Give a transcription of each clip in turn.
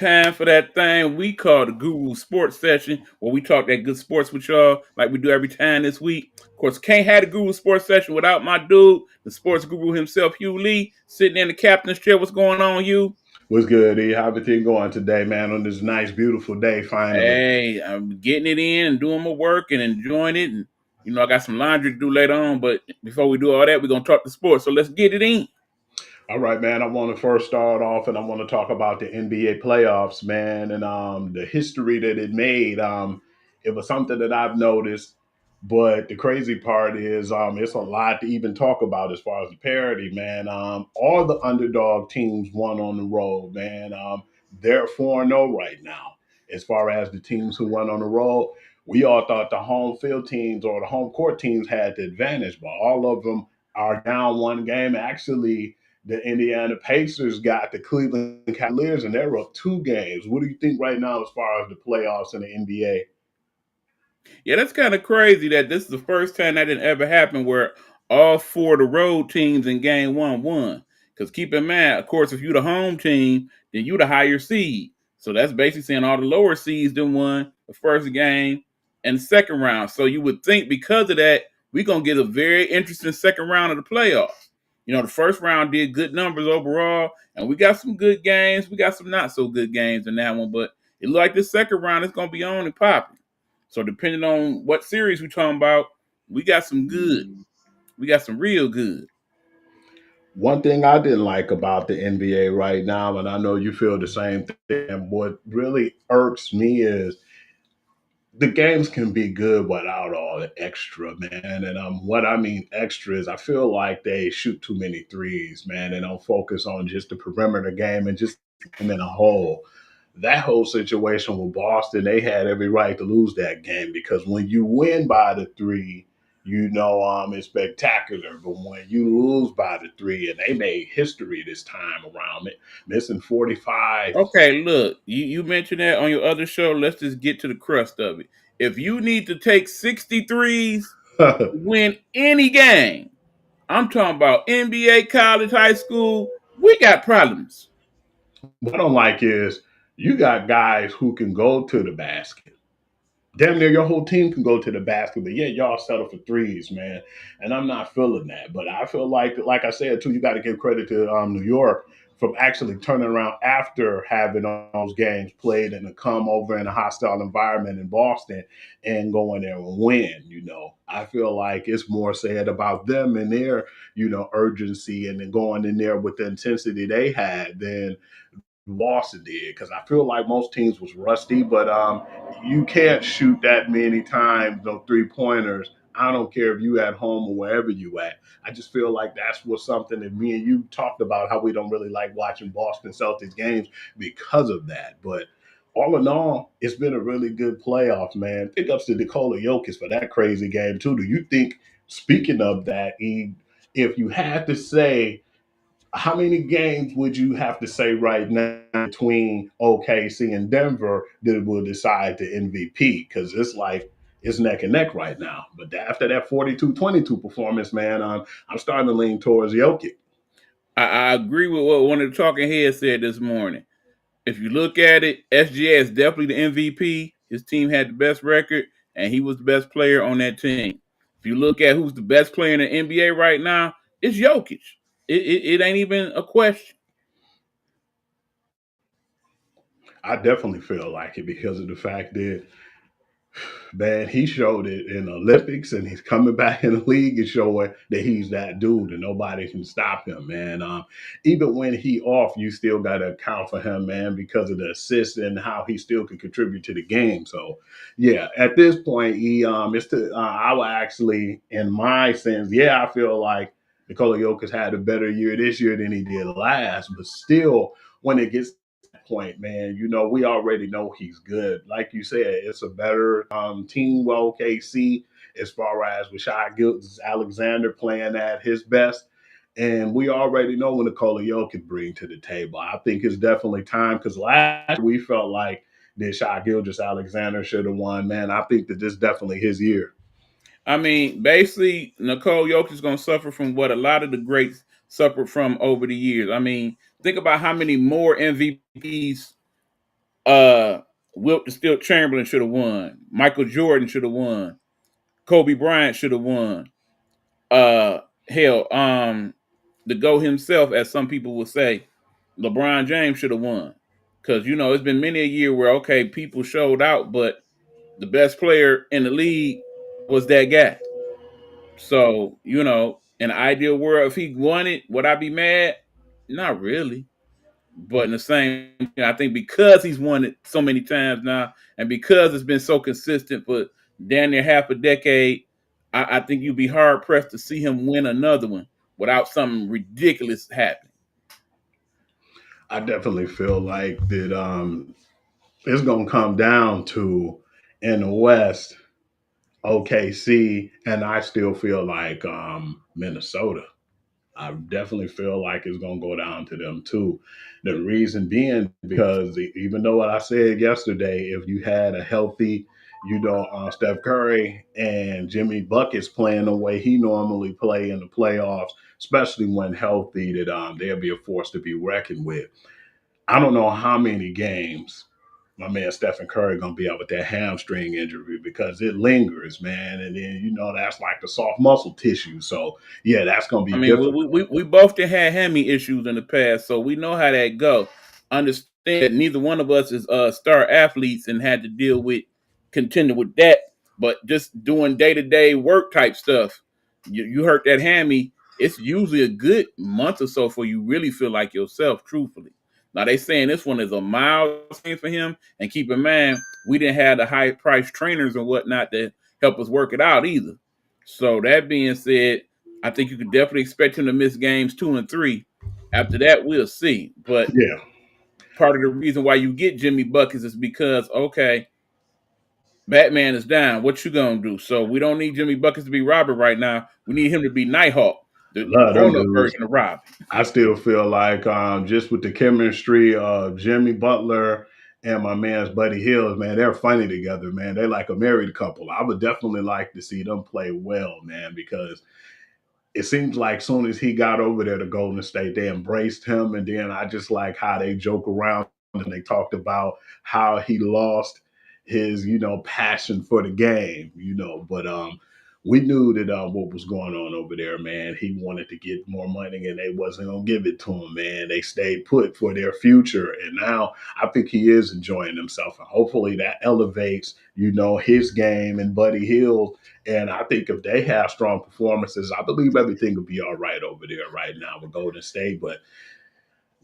time for that thing we call the Guru Sports Session, where we talk that good sports with y'all like we do every time this week. Of course, can't have the Guru Sports Session without my dude, the sports guru himself, Hugh Lee, sitting in the captain's chair. What's going on, Hugh? What's good, E? How everything going today, man, on this nice, beautiful day, finally? Hey, I'm getting it in and doing my work and enjoying it. And, I got some laundry to do later on. But before we do all that, we're going to talk the sports. So let's get it in. All right, man, I want to first start off and I want to talk about the NBA playoffs, man, and the history that it made. It was something that I've noticed, but the crazy part is it's a lot to even talk about as far as the parity, man. All the underdog teams won on the road, man. They're 4-0 right now. As far as the teams who won on the road, we all thought the home field teams or the home court teams had the advantage, but all of them are down one game. Actually, the Indiana Pacers got the Cleveland Cavaliers, and they're up 2 games. What do you think right now as far as the playoffs in the NBA? Yeah, that's kind of crazy that this is the first time that didn't ever happen where all four of the road teams in game one won. Because keep in mind, of course, if you're the home team, then you the higher seed. So that's basically saying all the lower seeds then won the first game and the second round. So you would think because of that, we're going to get a very interesting second round of the playoffs. The first round did good numbers overall, and we got some good games. We got some not so good games in that one, but it looked like the second round is going to be on and popping. So depending on what series we're talking about, we got some good. We got some real good. One thing I didn't like about the NBA right now, and I know you feel the same thing, and what really irks me is the games can be good without all the extra, man. And what I mean extra is I feel like they shoot too many threes, man, and don't focus on just the perimeter game and just game in a whole. That whole situation with Boston, they had every right to lose that game because when you win by the three, it's spectacular. But when you lose by the three, and they made history this time around, missing 45. Okay, look, you mentioned that on your other show. Let's just get to the crust of it. If you need to take 63s to win any game, I'm talking about NBA, college, high school, we got problems. What I don't like is you got guys who can go to the basket. Damn near your whole team can go to the basket, but yeah, y'all settle for threes, man. And I'm not feeling that. But I feel like I said too, you got to give credit to New York from actually turning around after having those games played and to come over in a hostile environment in Boston and go in there and win. I feel like it's more said about them and their urgency and then going in there with the intensity they had than Boston did because I feel like most teams was rusty, but you can't shoot that many times those 3 pointers. I don't care if you at home or wherever you at. I just feel like that's what something that me and you talked about how we don't really like watching Boston Celtics games because of that. But all in all, it's been a really good playoff, man. Big ups to Nikola Jokic for that crazy game too. Do you think? Speaking of that, if you had to say how many games would you have to say right now between OKC and Denver that will decide the MVP? Because it's like it's neck and neck right now. But after that 42-22 performance, man, I'm starting to lean towards Jokic. I agree with what one of the talking heads said this morning. If you look at it, SGA is definitely the MVP. His team had the best record, and he was the best player on that team. If you look at who's the best player in the NBA right now, it's Jokic. It ain't even a question. I definitely feel like it because of the fact that man, he showed it in the Olympics, and he's coming back in the league and showing that he's that dude, and nobody can stop him, man. Even when he off, you still got to account for him, man, because of the assists and how he still can contribute to the game. So, yeah, at this point, I will actually, in my sense, yeah, I feel like Nikola Jokic had a better year this year than he did last, but still, when it gets point, man. We already know he's good. Like you said, it's a better team with OKC as far as with Shai Alexander playing at his best. And we already know what Nikola Jokic bring to the table. I think it's definitely time because last year we felt like that Shai Gilgis Alexander should have won. Man, I think that this is definitely his year. I mean, basically, Nicole Jokic is going to suffer from what a lot of the greats suffered from over the years. I mean, think about how many more MVPs Uh, Wilt the Stilt Chamberlain should have won. Michael Jordan should have won. Kobe Bryant should have won. Uh, hell, the GO himself, as some people will say, LeBron James should have won. Because it's been many a year where people showed out, but the best player in the league was that guy. So, in an ideal world, if he won it, would I be mad? Not really. But in the same, I think because he's won it so many times now, and because it's been so consistent for damn near half a decade, I think you'd be hard pressed to see him win another one without something ridiculous happening. I definitely feel like that it's gonna come down to in the West, OKC, and I still feel like Minnesota. I definitely feel like it's going to go down to them too. The reason being because even though what I said yesterday, if you had a healthy, Steph Curry and Jimmy Buckets playing the way he normally play in the playoffs, especially when healthy, that they'll be a force to be reckoned with. I don't know how many games my man Stephen Curry gonna be out with that hamstring injury because it lingers, man, and then that's like the soft muscle tissue. So yeah, that's gonna I be mean, difficult. we both done had hammy issues in the past, so we know how that go. Understand that neither one of us is star athletes and had to deal with contending with that, but just doing day to day work type stuff. You hurt that hammy. It's usually a good month or so before you really feel like yourself. Truthfully, now they saying this one is a mild thing for him, and keep in mind we didn't have the high price trainers and whatnot to help us work it out either. So that being said, I think you could definitely expect him to miss games 2 and 3. After that, we'll see. But Yeah, part of the reason why you get Jimmy Buckets is because Batman is down. What you gonna do? So we don't need Jimmy Buckets to be Robin right now. We need him to be Nighthawk, I the love them grown up dudes. version of Robin. I still feel like just with the chemistry of Jimmy Butler and my man's Buddy Hills, man, they're funny together, man. They're like a married couple. I would definitely like to see them play well, man, because it seems like soon as he got over there to Golden State, they embraced him. And then I just like how they joke around and they talked about how he lost his, passion for the game, But we knew that what was going on over there, man. He wanted to get more money and they wasn't gonna give it to him, man. They stayed put for their future. And now I think he is enjoying himself. And hopefully that elevates, his game and Buddy Hield. And I think if they have strong performances, I believe everything will be all right over there right now with Golden State. But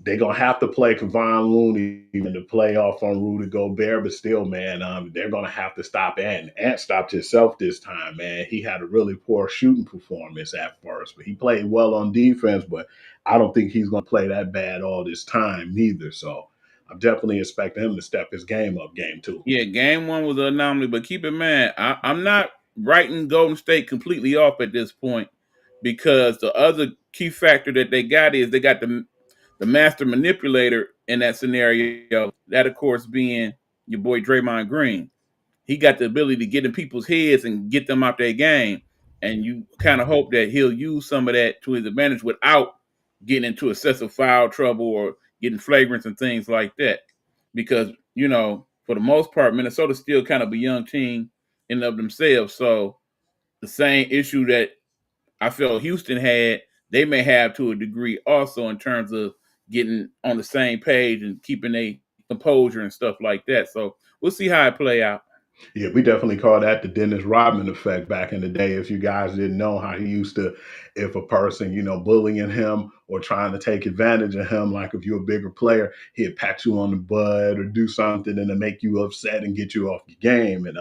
they're gonna have to play Kevon Looney in the playoff on Rudy Gobert, but still, man, they're gonna have to stop Ant. Ant stopped himself this time, man. He had a really poor shooting performance at first, but he played well on defense. But I don't think he's gonna play that bad all this time neither. So I'm definitely expecting him to step his game up, game two. Yeah, game one was an anomaly, but keep in mind, I'm not writing Golden State completely off at this point because the other key factor that they got is they got the master manipulator in that scenario. That, of course, being your boy Draymond Green. He got the ability to get in people's heads and get them out their game. And you kind of hope that he'll use some of that to his advantage without getting into excessive foul trouble or getting flagrants and things like that. Because, for the most part, Minnesota's still kind of a young team in and of themselves. So the same issue that I felt Houston had, they may have to a degree also in terms of getting on the same page and keeping a composure and stuff like that. So we'll see how it play out. Yeah, we definitely call that the Dennis Rodman effect back in the day. If you guys didn't know how he used to, if a person, bullying him or trying to take advantage of him, like if you're a bigger player, he'd pat you on the butt or do something and to make you upset and get you off your game. And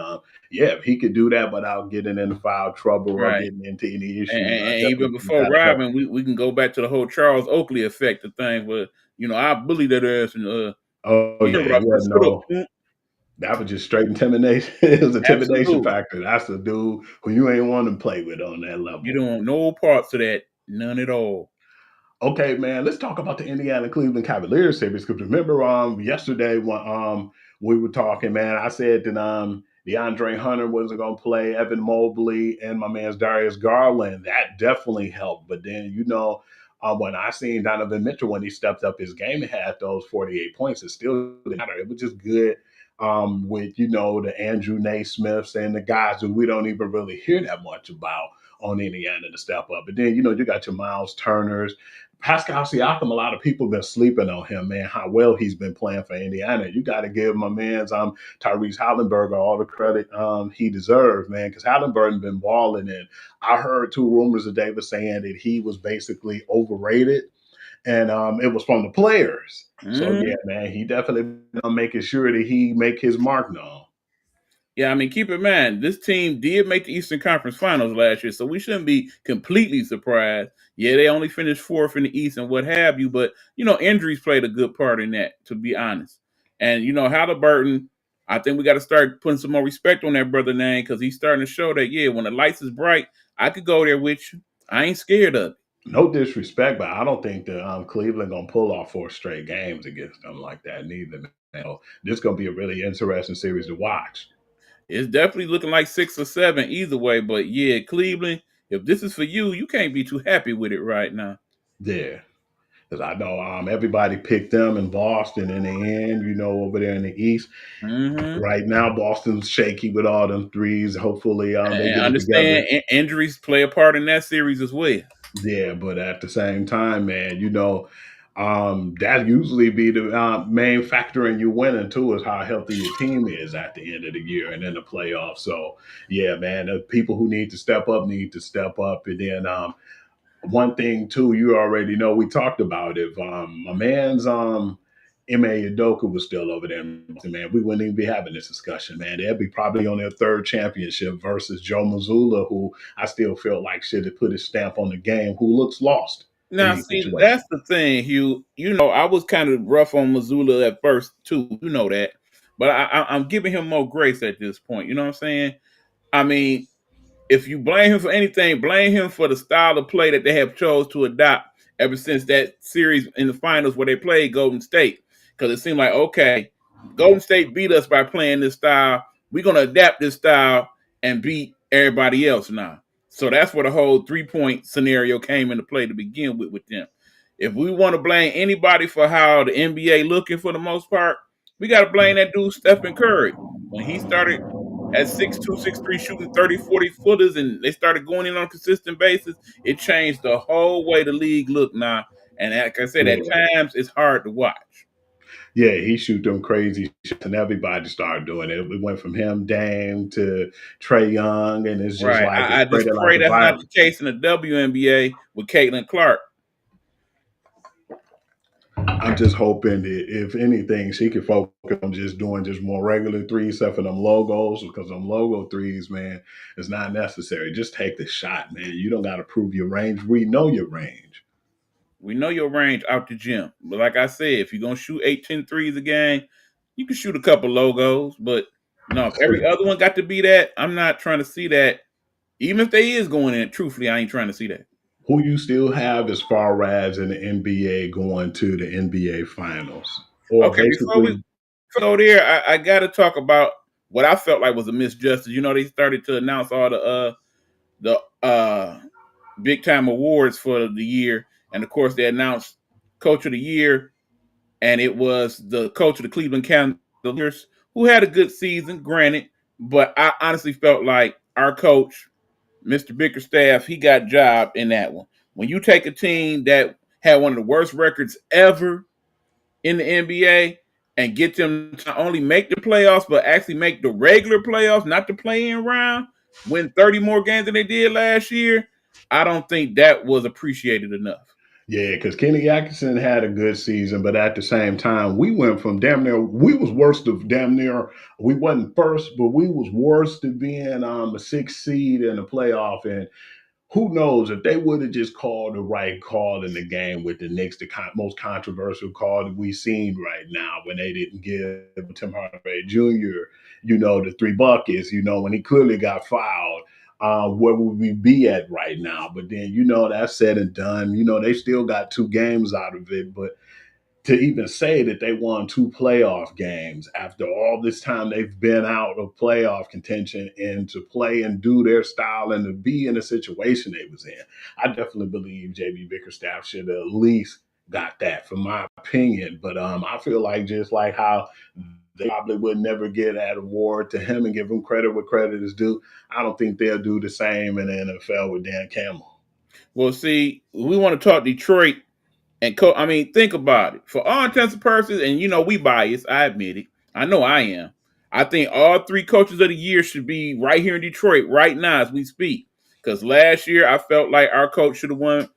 yeah, if he could do that without getting into foul trouble or Right. getting into any And, issues, I and definitely even think before that'll help. Robin, we can go back to the whole Charles Oakley effect of things where, I bullied that ass and Oh you heard yeah, it about wasn't shut up, no. That was just straight intimidation. It was intimidation absolutely. factor. That's the dude who you ain't want to play with on that You level. don't want no parts of that, none at all. Okay, man, let's talk about the Indiana Cleveland Cavaliers series. Because remember, yesterday when we were talking, man, I said that DeAndre Hunter wasn't gonna play, Evan Mobley and my man's Darius Garland. That definitely helped. But then When I seen Donovan Mitchell when he stepped up his game and had those 48 points, it still didn't matter. It was just good with the Andrew Naismiths and the guys who we don't even really hear that much about on Indiana to step up. But then you got your Miles Turners, Pascal Siakam. A lot of people been sleeping on him, man. How well he's been playing for Indiana. You got to give my man's Tyrese Halliburton all the credit he deserves, man, because Halliburton been balling. And I heard two rumors that they were saying that he was basically overrated, and it was from the players. So Mhm. yeah, man, he definitely making sure that he make his mark known. Yeah, I mean, keep in mind, this team did make the Eastern Conference Finals last year, so we shouldn't be completely surprised. Yeah, they only finished fourth in the East and what have you, but injuries played a good part in that, to be honest. And Halliburton, I think we got to start putting some more respect on that brother name because he's starting to show that when the lights is bright, I could go there with you. I ain't scared of it. No disrespect, but I don't think that Cleveland gonna pull off 4 straight games against them like that neither. Man. So this gonna be a really interesting series to watch. It's definitely looking like 6 or 7 either way, but yeah, Cleveland, if this is for you, you can't be too happy with it right now. Yeah, because I know everybody picked them in Boston in the end. Over there in the East Mm-hmm. right now, Boston's shaky with all them threes. Hopefully, they And get it together. understand injuries play a part in that series as well. Yeah, but at the same time, man, that usually be the main factor in you winning too, is how healthy your team is at the end of the year and in the playoffs. So yeah, man, the people who need to step up need to step up. And then one thing too, you already know we talked about it. My man's M.A. Udoka was still over there, man, we wouldn't even be having this discussion, man. They'd be probably on their third championship versus Joe Mazzulla, who I still feel like should have put his stamp on the game, who looks lost in Now, these see, situations. that's the thing, Hugh. I was kind of rough on Missoula at first too. You know that, but I'm giving him more grace at this point. You know what I'm saying? I mean, if you blame him for anything, blame him for the style of play that they have chose to adopt ever since that series in the finals where they played Golden State. Because it seemed like, okay, Golden State beat us by playing this style. We're gonna adapt this style and beat everybody else now. So that's where the whole 3-point scenario came into play to begin with them. If we want to blame anybody for how the NBA looking for the most part, we got to blame that dude Stephen Curry. When he started at 6'2", 6'3", shooting 30, 40 footers, and they started going in on a consistent basis, it changed the whole way the league looked now. And like I said, at Yeah, times it's hard to watch. yeah, he shoot them crazy shots, and everybody started doing it. We went from him, Dame, to Trey Young, and it's just Right. like it I just spread it like pray a that's not virus. the case in the WNBA with Caitlin Clark. I'm just hoping that if anything, she can focus on just doing just more regular threes, except for them logos, because them logo threes, man, is not necessary. Just take the shot, man. You don't got to prove your range. We know your range. We know your range out the gym. But like I said, if you're going to shoot 8, 10 threes a game, you can shoot a couple logos. But no, if every other one got to be that, I'm not trying to see that. Even if they is going in, truthfully, I ain't trying to see that. Who you still have as far as in the NBA going to the NBA finals? Or Okay, before we basically, go there, I got to talk about what I felt like was a misjustice. They started to announce all the big time awards for the year, and of course they announced Coach of the Year, and it was the coach of the Cleveland Cavaliers who had a good season, granted, but I honestly felt like our coach, Mr. Bickerstaff, he got job in that one. When you take a team that had one of the worst records ever in the NBA and get them to not only make the playoffs, but actually make the regular playoffs, not the play-in round, win 30 more games than they did last year, I don't think that was appreciated enough. yeah, because Kenny Atkinson had a good season, but at the same time, we went from damn near we was worse to damn near we wasn't first, but we was worse to being a sixth seed in the playoff. And who knows if they would have just called the right call in the game with the Knicks, the most controversial call that we've seen right now when they didn't give Tim Hardaway Jr., the 3 buckets, when he clearly got fouled. Where would we be at right now? But then, that's said and done. They still got 2 games out of it. But to even say that they won 2 playoff games after all this time they've been out of playoff contention and to play and do their style and to be in a situation they was in. I definitely believe JB Bickerstaff should have at least got that, from my opinion. But I feel like just like how they probably would never get that award to him and give him credit where credit is due, I don't think they'll do the same in the NFL with Dan Campbell. Well, see, we want to talk Detroit and I mean, think about it. For all intents and purposes, and we biased. I admit it. I know I am. I think all 3 coaches of the year should be right here in Detroit right now as we speak. Because last year I felt like our coach should have won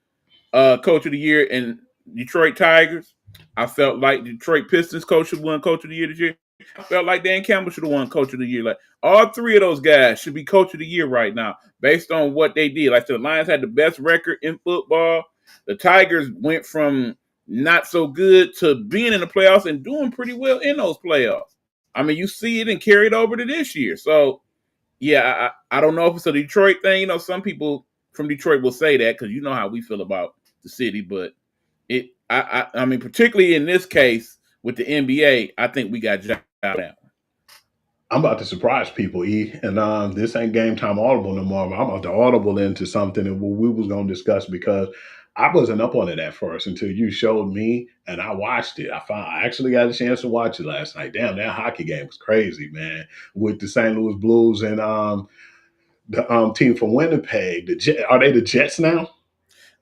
coach of the year in Detroit Tigers. I felt like Detroit Pistons coach should have won coach of the year this year. I felt like Dan Campbell should have won coach of the year. Like all 3 of those guys should be coach of the year right now based on what they did. Like the Lions had the best record in football. The Tigers went from not so good to being in the playoffs and doing pretty well in those playoffs. I mean, you see it and carry it over to this year. So, yeah, I don't know if it's a Detroit thing. Some people from Detroit will say that because you know how we feel about the city. But I mean, particularly in this case with the NBA, I think we got jacked out. I'm about to surprise people, E, and this ain't game time audible no more. I'm about to audible into something that we was gonna discuss because I wasn't up on it at first until you showed me and I watched it. I actually got a chance to watch it last night. Damn, that hockey game was crazy, man. With the St. Louis Blues and the team from Winnipeg. Are they the Jets now?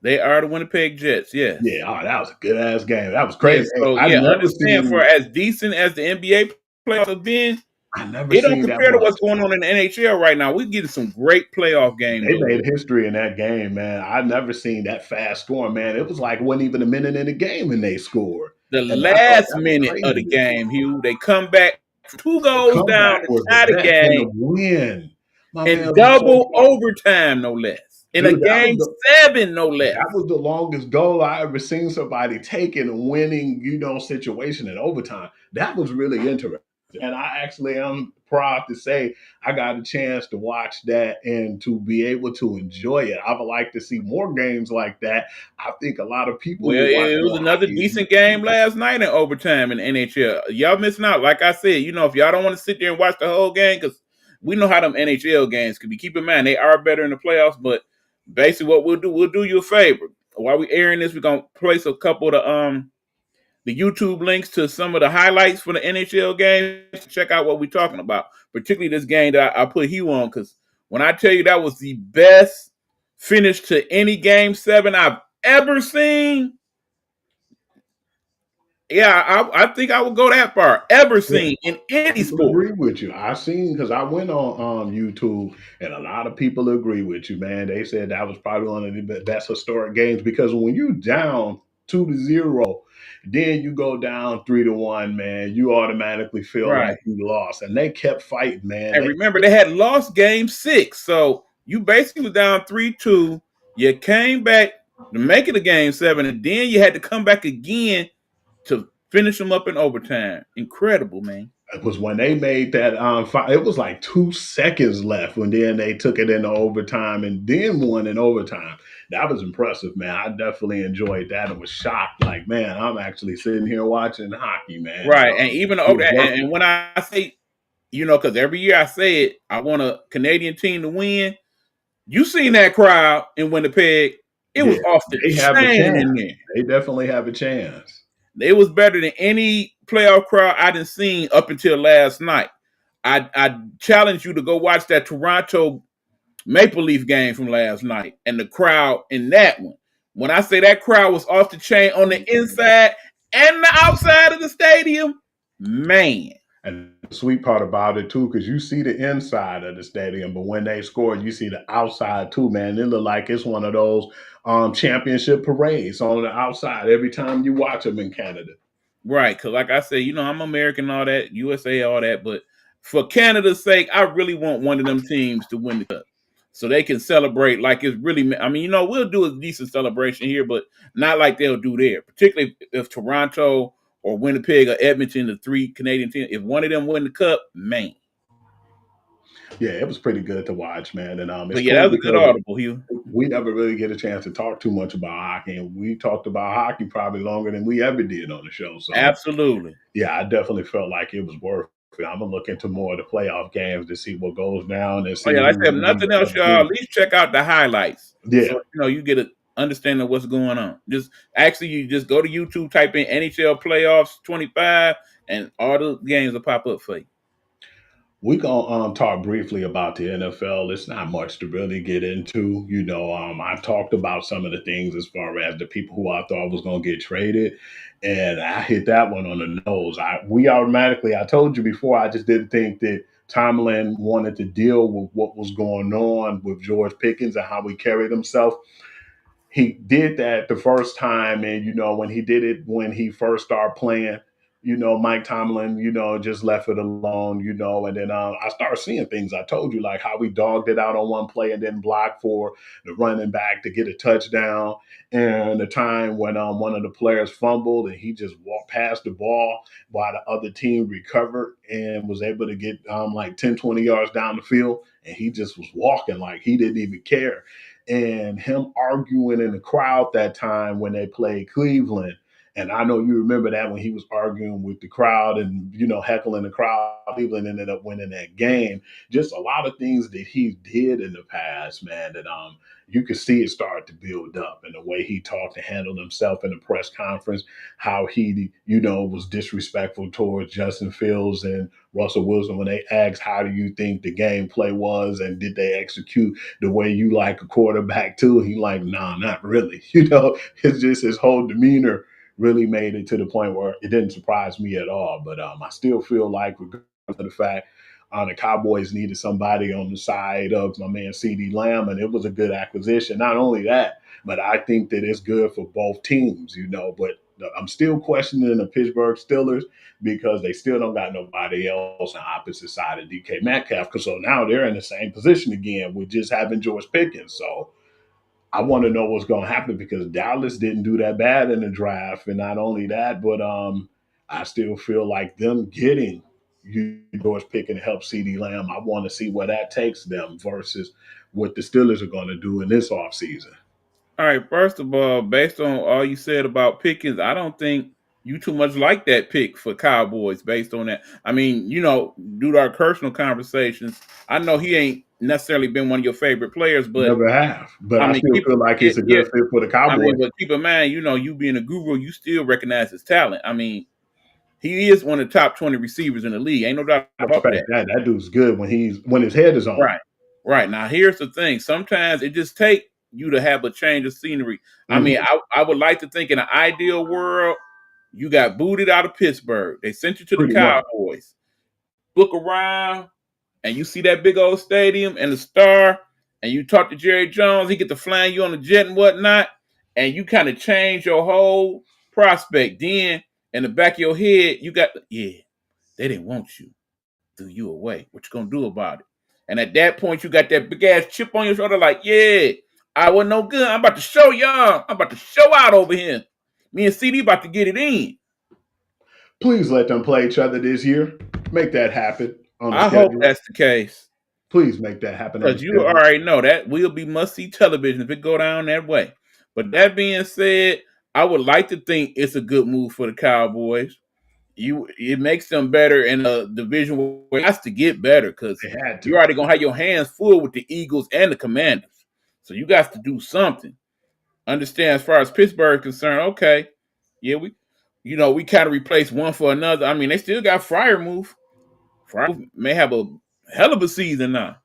They are the Winnipeg Jets, yes. Yeah, that was a good ass game. That was crazy. Yeah, so, I've never understand seen, for as decent as the NBA playoffs have been, I never it don't seen that compare to much. what's going on in the NHL right now. We're getting some great playoff games. They made history in that game, man. I've never seen that fast scoring, man. It was like wasn't even a minute in the game and they scored. The And last minute of the game, Hugh, they come back 2 goals down to tie the game, win, and double overtime, no less. In a game 7, no less. That was the longest goal I ever seen somebody taking a winning, situation in overtime. That was really interesting. And I actually am proud to say I got a chance to watch that and to be able to enjoy it. I would like to see more games like that. I think a lot of people. Well, it was another decent game last night in overtime in the NHL. Y'all missing out. Like I said, if y'all don't want to sit there and watch the whole game, because we know how them NHL games can be. Keep in mind, they are better in the playoffs, but basically what we'll do you a favor. While we airing this, we're going to place a couple of the YouTube links to some of the highlights for the NHL games. Check out what we're talking about, particularly this game that I put Hugh on, because when I tell you that was the best finish to any game 7 I've ever seen, yeah, I think I would go that far. Ever seen in any sport. I agree with you. I seen, because I went on YouTube and a lot of people agree with you, man. They said that was probably one of the best historic games because when you down 2-0, then you go down 3-1, man, you automatically feel like you lost. And they kept fighting, man. And remember, they had lost game 6. So you basically was down 3-2. You came back to make it a game 7, and then you had to come back again to finish them up in overtime. Incredible, man. It was when they made that it was like 2 seconds left when then they took it into overtime and then won in overtime. That was impressive, man. I definitely enjoyed that and was shocked. Like, man, I'm actually sitting here watching hockey, man. Right. And even and when I say, because every year I say it, I want a Canadian team to win. You seen that crowd in Winnipeg. It was off the chain in there. They definitely have a chance. It was better than any playoff crowd I done seen up until last night. I challenge you to go watch that Toronto Maple Leaf game from last night and the crowd in that one. When I say that crowd was off the chain on the inside and the outside of the stadium, man. And the sweet part about it, too, because you see the inside of the stadium, but when they score, you see the outside, too, man. It look like it's one of those championship parades on the outside every time you watch them in Canada. Right, because like I said, I'm American, all that, USA, all that, but for Canada's sake, I really want one of them teams to win the cup so they can celebrate like it's really, we'll do a decent celebration here, but not like they'll do there, particularly if Toronto or Winnipeg or Edmonton, the 3 Canadian teams, if one of them win the cup, man. Yeah, it was pretty good to watch, man. And that was a good audible, Hugh. we never really get a chance to talk too much about hockey, and we talked about hockey probably longer than we ever did on the show. So Absolutely. yeah, I definitely felt like it was worth it. I'm gonna look into more of the playoff games to see what goes down and Oh see yeah, like who's I said, if gonna be nothing the else, other y'all, at team. least check out the highlights. Yeah, So you get an understanding of what's going on. Just actually you just go to YouTube, type in NHL playoffs 25, and all the games will pop up for you. we gonna talk briefly about the NFL. It's not much to really get into. I talked about some of the things as far as the people who I thought was gonna get traded, and I hit that one on the nose. I told you before, I just didn't think that Tomlin wanted to deal with what was going on with George Pickens and how he carried himself. He did that the first time, and when he did it when he first started playing, Mike Tomlin, just left it alone, and then I started seeing things. I told you, like how we dogged it out on one play and then blocked for the running back to get a touchdown, and the time when one of the players fumbled and he just walked past the ball while the other team recovered and was able to get like 10, 20 yards down the field, and he just was walking like he didn't even care. And him arguing in the crowd that time when they played Cleveland. And I know you remember that when he was arguing with the crowd and, heckling the crowd. Cleveland ended up winning that game. Just a lot of things that he did in the past, man, that you could see it start to build up, and the way he talked and handled himself in the press conference, how he, was disrespectful towards Justin Fields and Russell Wilson when they asked, how do you think the gameplay was and did they execute the way you like a quarterback too? He like, nah, not really. It's just his whole demeanor really made it to the point where it didn't surprise me at all. But I still feel like, regardless of the fact, the Cowboys needed somebody on the side of my man CeeDee Lamb, and it was a good acquisition. Not only that, but I think that it's good for both teams, But I'm still questioning the Pittsburgh Steelers because they still don't got nobody else on the opposite side of DK Metcalf. Because so now they're in the same position again with just having George Pickens. So I want to know what's going to happen because Dallas didn't do that bad in the draft, and not only that, but I still feel like them getting George Pickens to help CeeDee Lamb. I want to see where that takes them versus what the Steelers are going to do in this offseason. All right, first of all, based on all you said about Pickens, I don't think you too much like that pick for Cowboys based on that. I mean, due to our personal conversations, I know he ain't necessarily been one of your favorite players, but Never have, but I I mean, still feel like it's a yeah, good fit for the I mean, Cowboys. but keep in mind, you being a guru, you still recognize his talent. I mean, he is one of the top 20 receivers in the league. Ain't no doubt I about respect that. that. That dude's good when his head is on. Right. Right. Now here's the thing. Sometimes it just take you to have a change of scenery. I mean, Mm-hmm. I would like to think in an ideal world, you got booted out of Pittsburgh. They sent you to the Pretty much. Cowboys. Look around and you see that big old stadium and the star, and you talk to Jerry Jones, he get to flying you on the jet and whatnot, and you kind of change your whole prospect. Then in the back of your head, you got, yeah, they didn't want you. Threw you away. What you gonna do about it? And at that point, you got that big ass chip on your shoulder, like, yeah, I wasn't no good. I'm about to show y'all. I'm about to show out over here. Me and CD about to get it in. Please let them play each other this year. Make that happen on the I hope schedule. that's the case. Please make that happen on the Because you schedule. already know that will be must-see television if it go down that way. But that being said, I would like to think it's a good move for the Cowboys. It makes them better in a division where it has to get better because They had you're to. already gonna have your hands full with the Eagles and the Commanders. So you got to do something. Understand as far as Pittsburgh is concerned, okay, yeah, we kind of replaced one for another. I mean, they still got Freiermuth. Freiermuth may have a hell of a season now.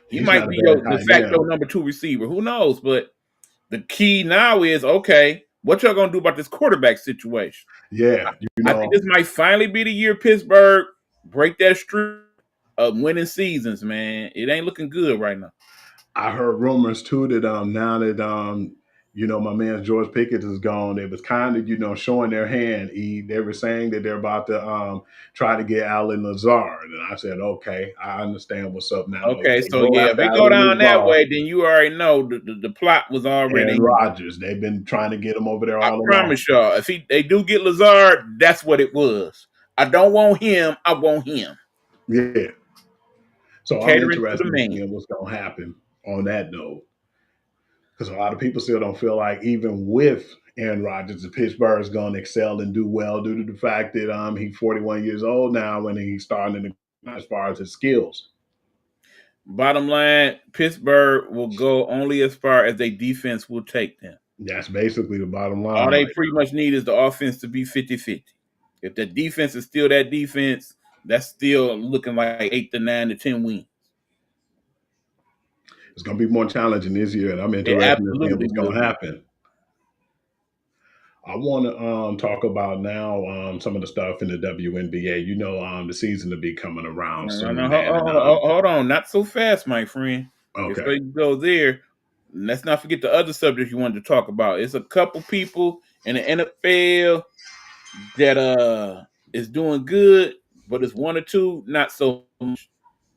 He He's might not a be your bad de tight facto end. number 2 receiver. Who knows? But the key now is okay, what y'all gonna do about this quarterback situation? Yeah, I think this might finally be the year Pittsburgh break that streak of winning seasons, man. It ain't looking good right now. I heard rumors too that now that my man George Pickens is gone, they was kind of showing their hand. They were saying that they're about to try to get Alan Lazard, and I said, okay, I understand what's up now. If Okay, they so go yeah, if after it go Alan down that Lazard way, then you already know the plot was already and in. Rodgers, they've been trying to get him over there I all along. promise y'all, if they do get Lazard, that's what it was. I don't want him. I want him. Yeah, so I'm Catering to the interested in man. seeing what's going to happen on that note. Because a lot of people still don't feel like even with Aaron Rodgers, the Pittsburgh is going to excel and do well due to the fact that he's 41 years old now and he's starting to as far as his skills. Bottom line, Pittsburgh will go only as far as their defense will take them. That's basically the bottom line. All they pretty much need is the offense to be 50-50. If the defense is still that defense, that's still looking like 8 to 9 to 10 wins. It's going to be more challenging this year, and I'm interested in seeing what's going to happen. I want to talk about now some of the stuff in the WNBA. You know, the season will be coming around soon. Hold on, not so fast, my friend. Okay. Before you go there, let's not forget the other subject you wanted to talk about. It's a couple people in the NFL that is doing good, but it's one or two not so much.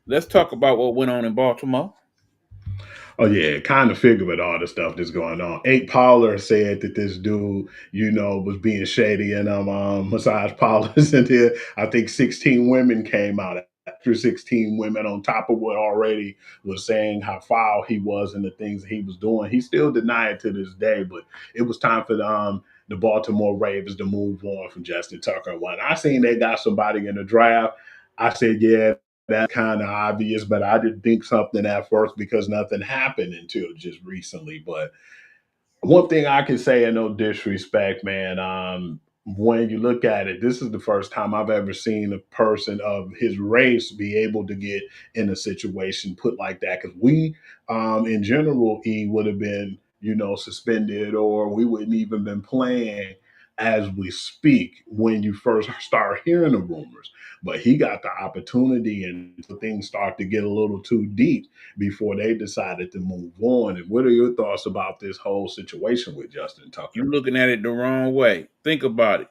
Let's talk about what went on in Baltimore. Oh yeah, kind of figure with all the stuff that's going on. Ake Pollard said that this dude, you know, was being shady and massage parlors, and then I think 16 women came out after 16 women on top of what already was saying how foul he was and the things that he was doing. He still denied it to this day, but it was time for the Baltimore Ravens to move on from Justin Tucker. When I seen they got somebody in the draft, I said, yeah, that's kind of obvious, but I didn't think something at first because nothing happened until just recently. But one thing I can say, in no disrespect, man, when you look at it, this is the first time I've ever seen a person of his race be able to get in a situation put like that. Because we, in general, he would have been, you know, suspended, or we wouldn't even been playing as we speak when you first start hearing the rumors. But he got the opportunity, and things start to get a little too deep before they decided to move on. And what are your thoughts about this whole situation with Justin Tucker? You're looking at it the wrong way. Think about it.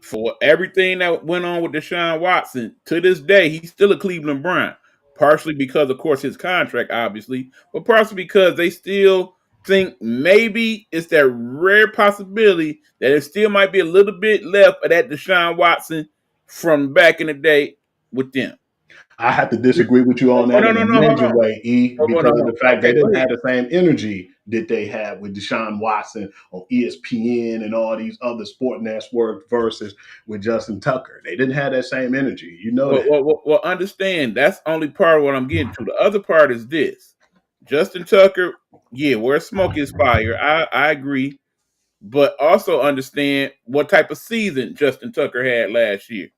For everything that went on with Deshaun Watson, to this day, he's still a Cleveland Brown. Partially because, of course, his contract, obviously, but partially because they still think maybe it's that rare possibility that it still might be a little bit left of that Deshaun Watson from back in the day with them. I have to disagree with you on that in a major way, because of the fact they didn't have the same energy that they had with Deshaun Watson on ESPN and all these other sport networks versus with Justin Tucker. They didn't have that same energy. You know that. Well, understand, that's only part of what I'm getting to. The other part is this. Justin Tucker, yeah, where smoke is fire. I agree. But also understand what type of season Justin Tucker had last year.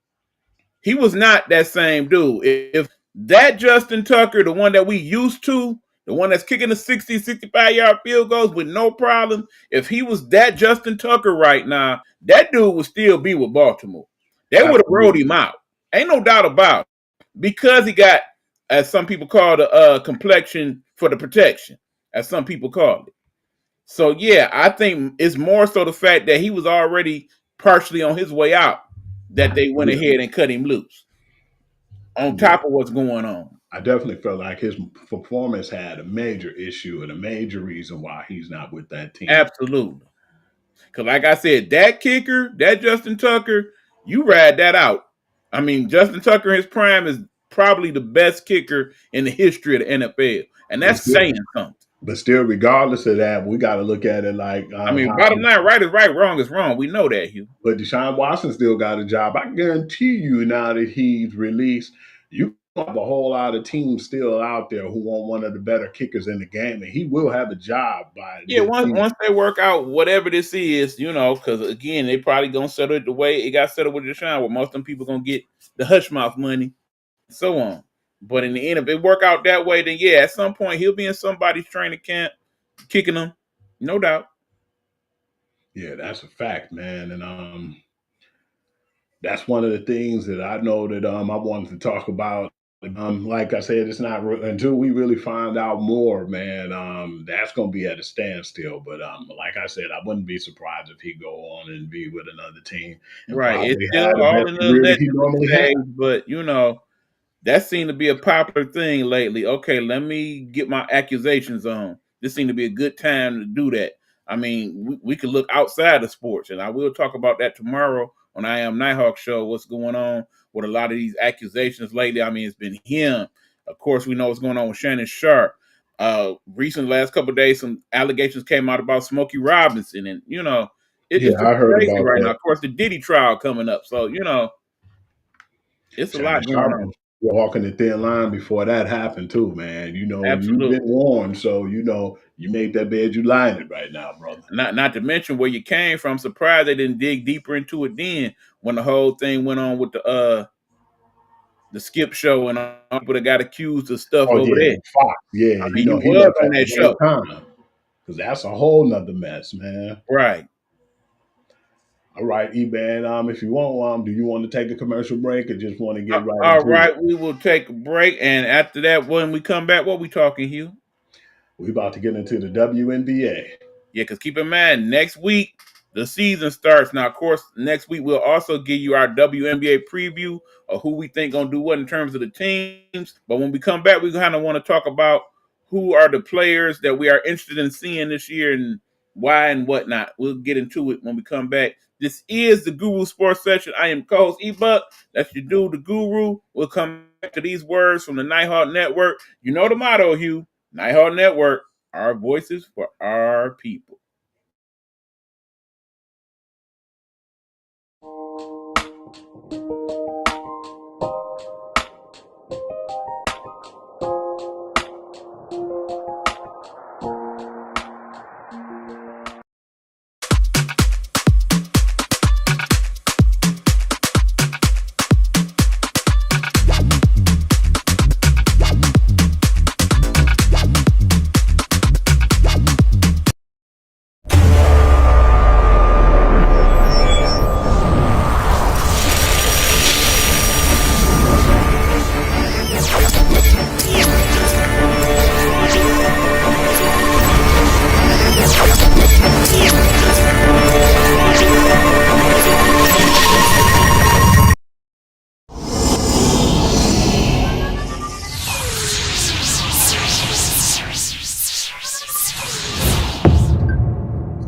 He was not that same dude. If that Justin Tucker, the one that we used to, the one that's kicking the 60, 65-yard field goals with no problem, if he was that Justin Tucker right now, that dude would still be with Baltimore. They would have rolled him out. Ain't no doubt about it. Because he got, as some people call the complexion for the protection, as some people call it. So, yeah, I think it's more so the fact that he was already partially on his way out that they went ahead and cut him loose on top of what's going on. I definitely felt like his performance had a major issue and a major reason why he's not with that team. Absolutely. Because like I said, that kicker, that Justin Tucker, you ride that out. I mean, Justin Tucker in his prime is probably the best kicker in the history of the NFL. And that's saying something. But still, regardless of that, we got to look at it like... I mean, bottom line, right is right, wrong is wrong. We know that, Hugh. But Deshaun Watson still got a job. I guarantee you now that he's released, you have a whole lot of teams still out there who want one of the better kickers in the game, and he will have a job by... Yeah, once they work out whatever this is, you know, because, again, they probably going to settle it the way it got settled with Deshaun, where most of them people going to get the hush mouth money and so on. But in the end, if it work out that way, then yeah, at some point he'll be in somebody's training camp, kicking them, no doubt. Yeah, that's a fact, man, and that's one of the things that I know that I wanted to talk about. Like I said, it's not until we really find out more, man. That's going to be at a standstill. But like I said, I wouldn't be surprised if he go on and be with another team. Right, it's still all in the but you know. That seemed to be a popular thing lately. Okay, let me get my accusations on. This seemed to be a good time to do that. I mean, we could look outside of sports, and I will talk about that tomorrow on I Am Nighthawk Show, what's going on with a lot of these accusations lately. I mean, it's been him. Of course, we know what's going on with Shannon Sharp. Recent last couple of days, some allegations came out about Smokey Robinson, and Yeah, it's just I heard crazy about right now. that. Of course, the Diddy trial coming up, so it's a Shannon lot going Sharp on. was walking the thin line before that happened too, man. You've Absolutely. been warned, so you made that bed, you lying it right now, brother. Not to mention where you came from. Surprised they didn't dig deeper into it then when the whole thing went on with the Skip show and all the people that got accused of stuff Oh over yeah, there. and Fox. Yeah, I mean, you he was left on at the that right show, time. Because that's a whole nother mess, man. right? All right, E-Man, if you want, do you want to take a commercial break or just want to get right All into it? right, we will take a break, and after that, when we come back, what we talking, Hugh? We about to get into the WNBA. Yeah, because keep in mind, next week the season starts. Now, of course, next week we'll also give you our WNBA preview of who we think gonna do what in terms of the teams. But when we come back, we kind of want to talk about who are the players that we are interested in seeing this year and why and whatnot. We'll get into it when we come back. This is the Guru Sports Session. I am co-host E-Buck. That's your dude, the Guru. We'll come back to these words from the Nighthawk Network. You know the motto, Hugh. Nighthawk Network. Our voices for our people.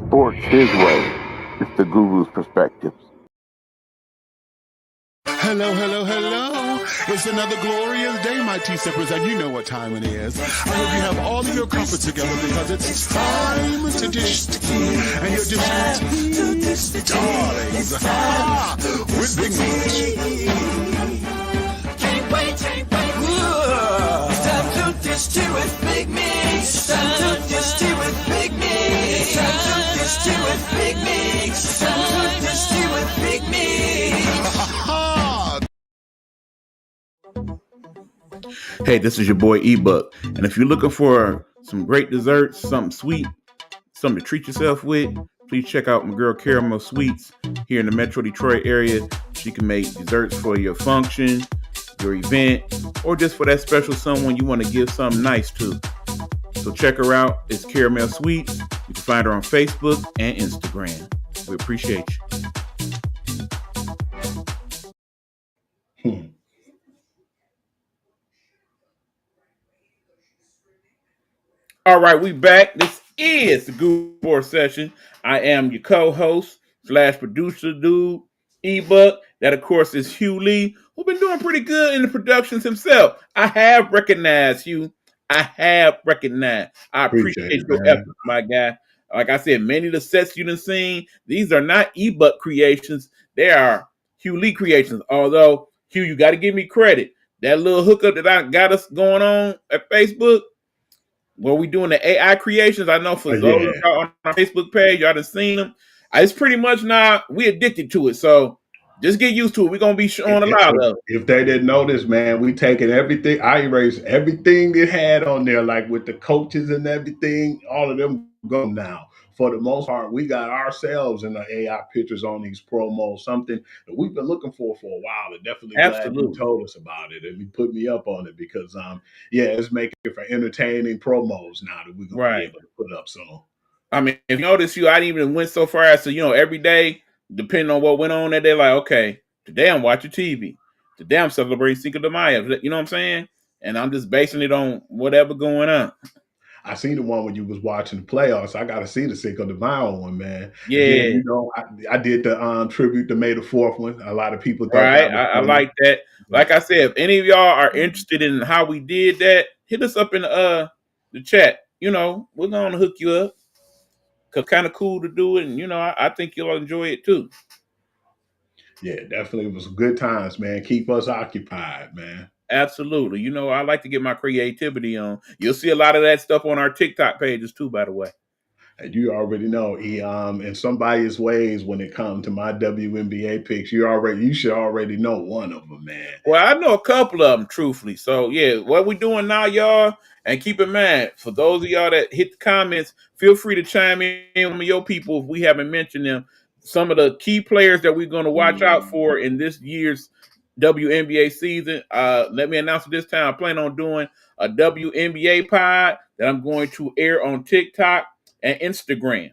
Sports his way. It's the Guru's perspectives. Hello, hello, hello. It's another glorious day, my tea sippers, and you know what time it is. I hope you have all of your comfort together because it's time to dish tea. And you're dishing tea, darlings, with Big Meat. Can't wait. It's time to dish tea with Big Meat. It's time to dish tea with Big Meat. It's time to dish tea with Big Meat. It's time to dish tea with Big Meat. Hey, this is your boy E-Buck. And if you're looking for some great desserts, something sweet, something to treat yourself with, please check out my girl Caramel Sweets here in the Metro Detroit area. She can make desserts for your function, your event, or just for that special someone you want to give something nice to. So check her out. It's Caramel Sweets. You can find her on Facebook and Instagram. We appreciate you. All right, we back. This is the Guru Sports Session. I am your co-host / producer dude, E-Buck. That, of course, is Hugh Lee, who's been doing pretty good in the productions himself. I have recognized you. I Appreciate appreciate it, your man. efforts, my guy. Like I said, many of the sets you've seen, these are not E-Buck creations. They are Hugh Lee creations. Although, Hugh, you got to give me credit. That little hookup that I got us going on at Facebook, were we doing the AI creations? I know for those Yeah. of y'all on our Facebook page, y'all done seen them. It's pretty much now we addicted to it. So just get used to it. We're gonna be showing a lot of it. If they didn't notice, man, we taking everything. I erased everything it had on there, like with the coaches and everything. All of them gone now. For the most part, we got ourselves in the AI pictures on these promos. Something that we've been looking for a while. And definitely glad you Absolutely. told us about it and you put me up on it because, it's making it for entertaining promos now that we're gonna be Right. able to put up soon. I mean, if you notice, I didn't even went so far as to, every day, depending on what went on that day, like, okay, today I'm watching TV. Today I'm celebrating Cinco de Mayo. You know what I'm saying? And I'm just basing it on whatever going on. I seen the one when you was watching the playoffs. I got to see the Cinco de Mayo one, man. Yeah. Again, I did the tribute to May the 4th one. A lot of people thought Right. that was I like that. Like I said, if any of y'all are interested in how we did that, hit us up in the the chat. We're gonna hook you up because kind of cool to do it, and I think you'll enjoy it too. Yeah, definitely was good times, man. Keep us occupied, man. Absolutely. I like to get my creativity on. You'll see a lot of that stuff on our TikTok pages too, by the way. And you already know, in somebody's ways when it comes to my WNBA picks, you should already know one of them, man. Well, I know a couple of them, truthfully. So, yeah, what we doing now, y'all, and keep in mind, for those of y'all that hit the comments, feel free to chime in with your people if we haven't mentioned them. Some of the key players that we're going to watch out for in this year's WNBA season. Let me announce it this time. I plan on doing a WNBA pod that I'm going to air on TikTok and Instagram.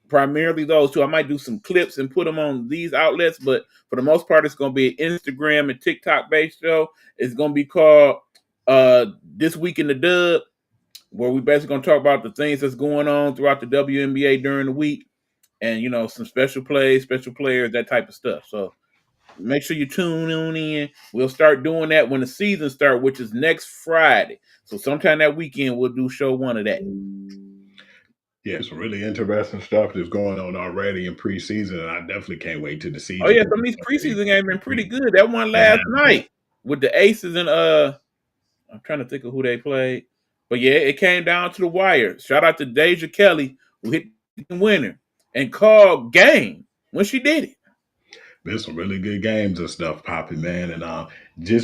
Primarily those two. I might do some clips and put them on these outlets, but for the most part, it's going to be an Instagram and TikTok based show. It's going to be called This Week in the Dub, where we basically going to talk about the things that's going on throughout the WNBA during the week, and some special plays, special players, that type of stuff. So make sure you tune in. We'll start doing that when the season starts, which is next Friday. So sometime that weekend, we'll do show one of that. Yeah, some really interesting stuff that's going on already in preseason, and I definitely can't wait to the season. Oh yeah, some of these preseason games been pretty good. That one last night with the Aces and I'm trying to think of who they played, but yeah, it came down to the wire. Shout out to Deja Kelly who hit the winner and called game when she did it. There's some really good games and stuff popping, man, and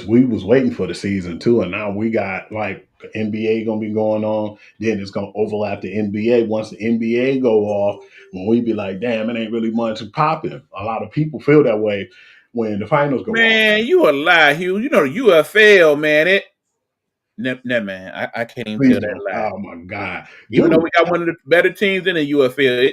we was waiting for the season too, and now we got like the NBA gonna be going on. Then it's gonna overlap the NBA. Once the NBA go off, when we be like, damn, it ain't really much popping. A lot of people feel that way when the finals go. Man, you a lie, Hugh. The UFL, man. Man, I can't even tell that lie. Oh my God! Even though we got one of the better teams in the UFL,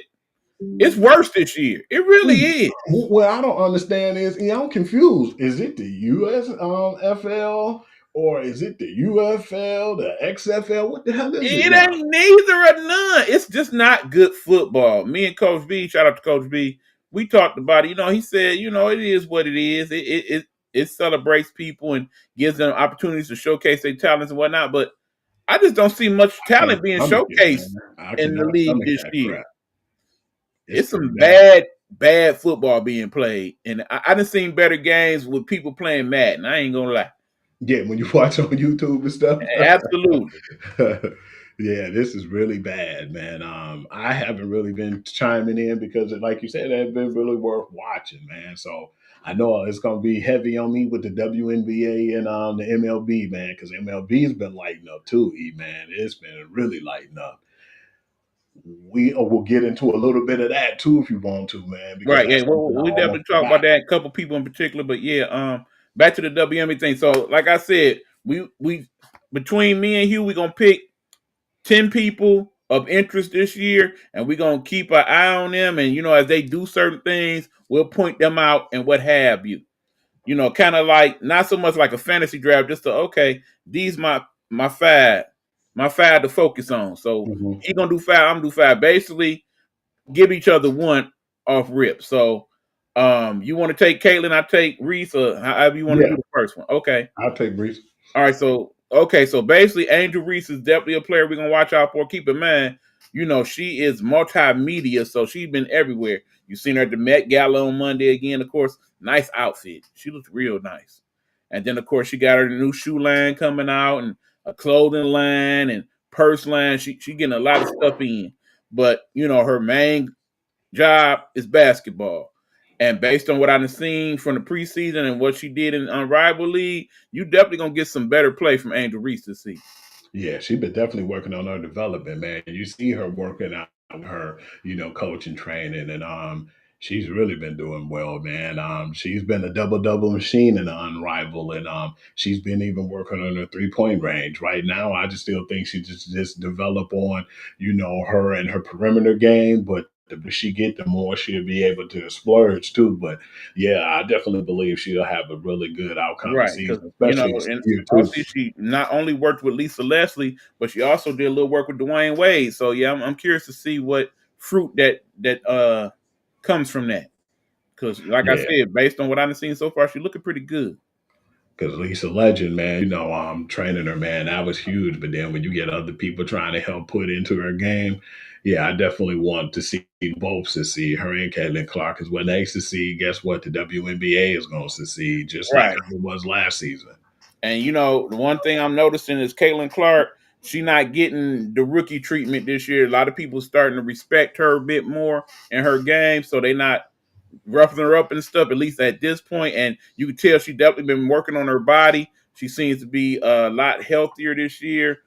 it's worse this year. It really is. What I don't understand is, I'm confused. Is it the USFL or is it the UFL, the XFL? What the hell is it? It ain't neither or none. It's just not good football. Me and Coach B, shout out to Coach B, we talked about it. He said, it is what it is. It celebrates people and gives them opportunities to showcase their talents and whatnot. But I just don't see much talent being showcased in the league this year. It's some bad football being played. And I done seen better games with people playing Madden. I ain't gonna lie. Yeah, when you watch on YouTube and stuff. Absolutely. Yeah, this is really bad, man. I haven't really been chiming in because, like you said, it's been really worth watching, man. So I know it's going to be heavy on me with the WNBA and the MLB, man, because MLB's been lighting up too, man. It's been really lighting up. We will get into a little bit of that too if you want to, man. Right, yeah, we definitely talk about that. A couple people in particular, but yeah, back to the WNBA thing. So, like I said, we between me and Hugh, we're gonna pick 10 people of interest this year, and we're gonna keep an eye on them. And as they do certain things, we'll point them out and what have you. Kind of like not so much like a fantasy draft, just these my five to focus on. So he gonna do five, I'm gonna do five. Basically, give each other one off rip. So you want to take Caitlin, I take Reese, or however you want to do the first one. Okay. I'll take Reese. All right, so basically Angel Reese is definitely a player we're gonna watch out for. Keep in mind, she is multimedia, so she's been everywhere. You've seen her at the Met Gala on Monday again, of course. Nice outfit. She looks real nice. And then of course she got her new shoe line coming out and a clothing line and purse line. She getting a lot of stuff in. But her main job is basketball. And based on what I've seen from the preseason and what she did in Rival League, you definitely gonna get some better play from Angel Reese this season. Yeah, she's been definitely working on her development, man. You see her working out her, coaching training, and she's really been doing well, man. She's been a double machine in the Unrivaled, and she's been even working on her 3-point range. Right now, I just still think she just develop on, her and her perimeter game, but the she get, the more she'll be able to splurge too. But yeah, I definitely believe she'll have a really good outcome this season, especially and also she not only worked with Lisa Leslie, but she also did a little work with Dwayne Wade. So yeah, I'm curious to see what fruit that comes from that. Because like I said, based on what I've seen so far, she's looking pretty good. Because Lisa Legend, man, training her, man, that was huge. But then when you get other people trying to help put into her game, yeah, I definitely want to see both succeed, her and Caitlin Clark. Because when they succeed, guess what? The WNBA is going to succeed, just like Right. it was last season. And the one thing I'm noticing is Caitlin Clark, she not getting the rookie treatment this year. A lot of people starting to respect her a bit more in her game, so they not roughing her up and stuff, at least at this point. And you can tell she definitely been working on her body. She seems to be a lot healthier this year.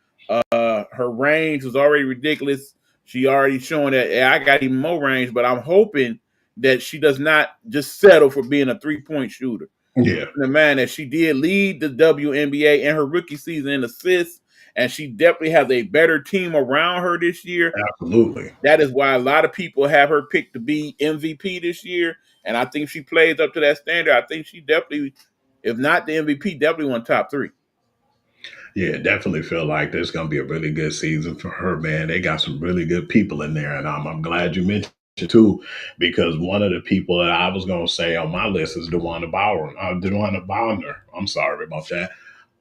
Her range was already ridiculous. She already showing that I got even more range, but I'm hoping that she does not just settle for being a 3-point shooter. Yeah. The man that she did lead the WNBA in her rookie season in assists, and she definitely has a better team around her this year. Absolutely. That is why a lot of people have her picked to be MVP this year, and I think she plays up to that standard. I think she definitely, if not the MVP, definitely won top 3. Yeah, definitely feel like there's going to be a really good season for her, man. They got some really good people in there, and I'm glad you mentioned it too, because one of the people that I was going to say on my list is DeWanna Bowner. I'm sorry about that.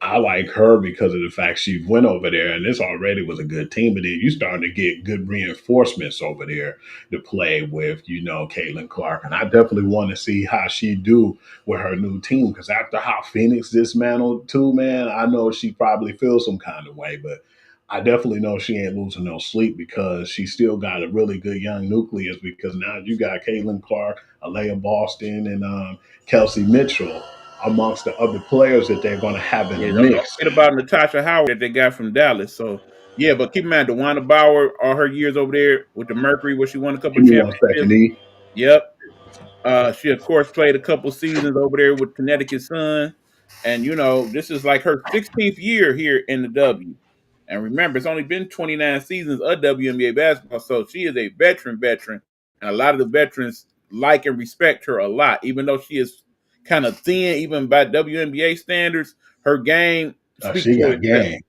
I like her because of the fact she went over there, and this already was a good team. But then you starting to get good reinforcements over there to play with, Caitlin Clark, and I definitely want to see how she do with her new team. Because after how Phoenix dismantled too, man, I know she probably feels some kind of way, but I definitely know she ain't losing no sleep because she still got a really good young nucleus. Because now you got Caitlin Clark, Alea Boston, and Kelsey Mitchell amongst the other players that they're going to have in the Don't mix. forget about Natasha Howard that they got from Dallas. So, yeah, but keep in mind, DeWanna Bauer, all her years over there with the Mercury, where she won a couple Give me 1 second, championships. E. Yep. She, of course, played a couple seasons over there with Connecticut Sun. And, this is like her 16th year here in the W. And remember, it's only been 29 seasons of WNBA basketball. So she is a veteran. And a lot of the veterans like and respect her a lot, even though she is kind of thin, even by WNBA standards. Her game speaks She for got itself. game.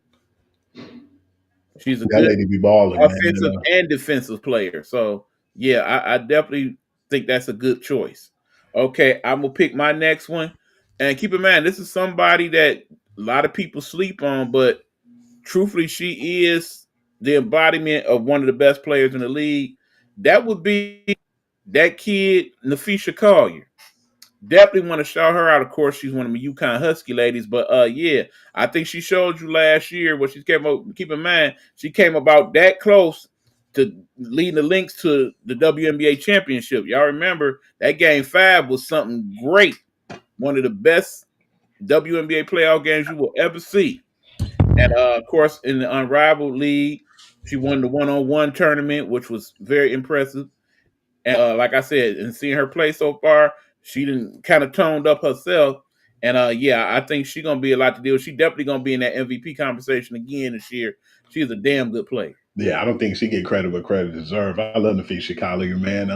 She's a That good lady be balling, offensive man. and defensive player. So, yeah, I definitely think that's a good choice. Okay, I'm going to pick my next one. And keep in mind, this is somebody that a lot of people sleep on, but truthfully, she is the embodiment of one of the best players in the league. That would be that kid, Nafisha Collier. Definitely want to shout her out. Of course, she's one of my UConn Husky ladies, but yeah, I think she showed you last year what she came up. Keep in mind, she came about that close to leading the Lynx to the WNBA championship. Y'all remember that game 5 was something great, one of the best WNBA playoff games you will ever see. And of course, in the Unrivaled League, she won the one-on-one tournament, which was very impressive. And like I said, and seeing her play so far, she didn't kind of toned up herself. And yeah, I think she's gonna be a lot to deal with. She definitely gonna be in that MVP conversation again this year. She's a damn good player. Yeah, I don't think she get credit where credit deserves. I love Nafisha Collier, man.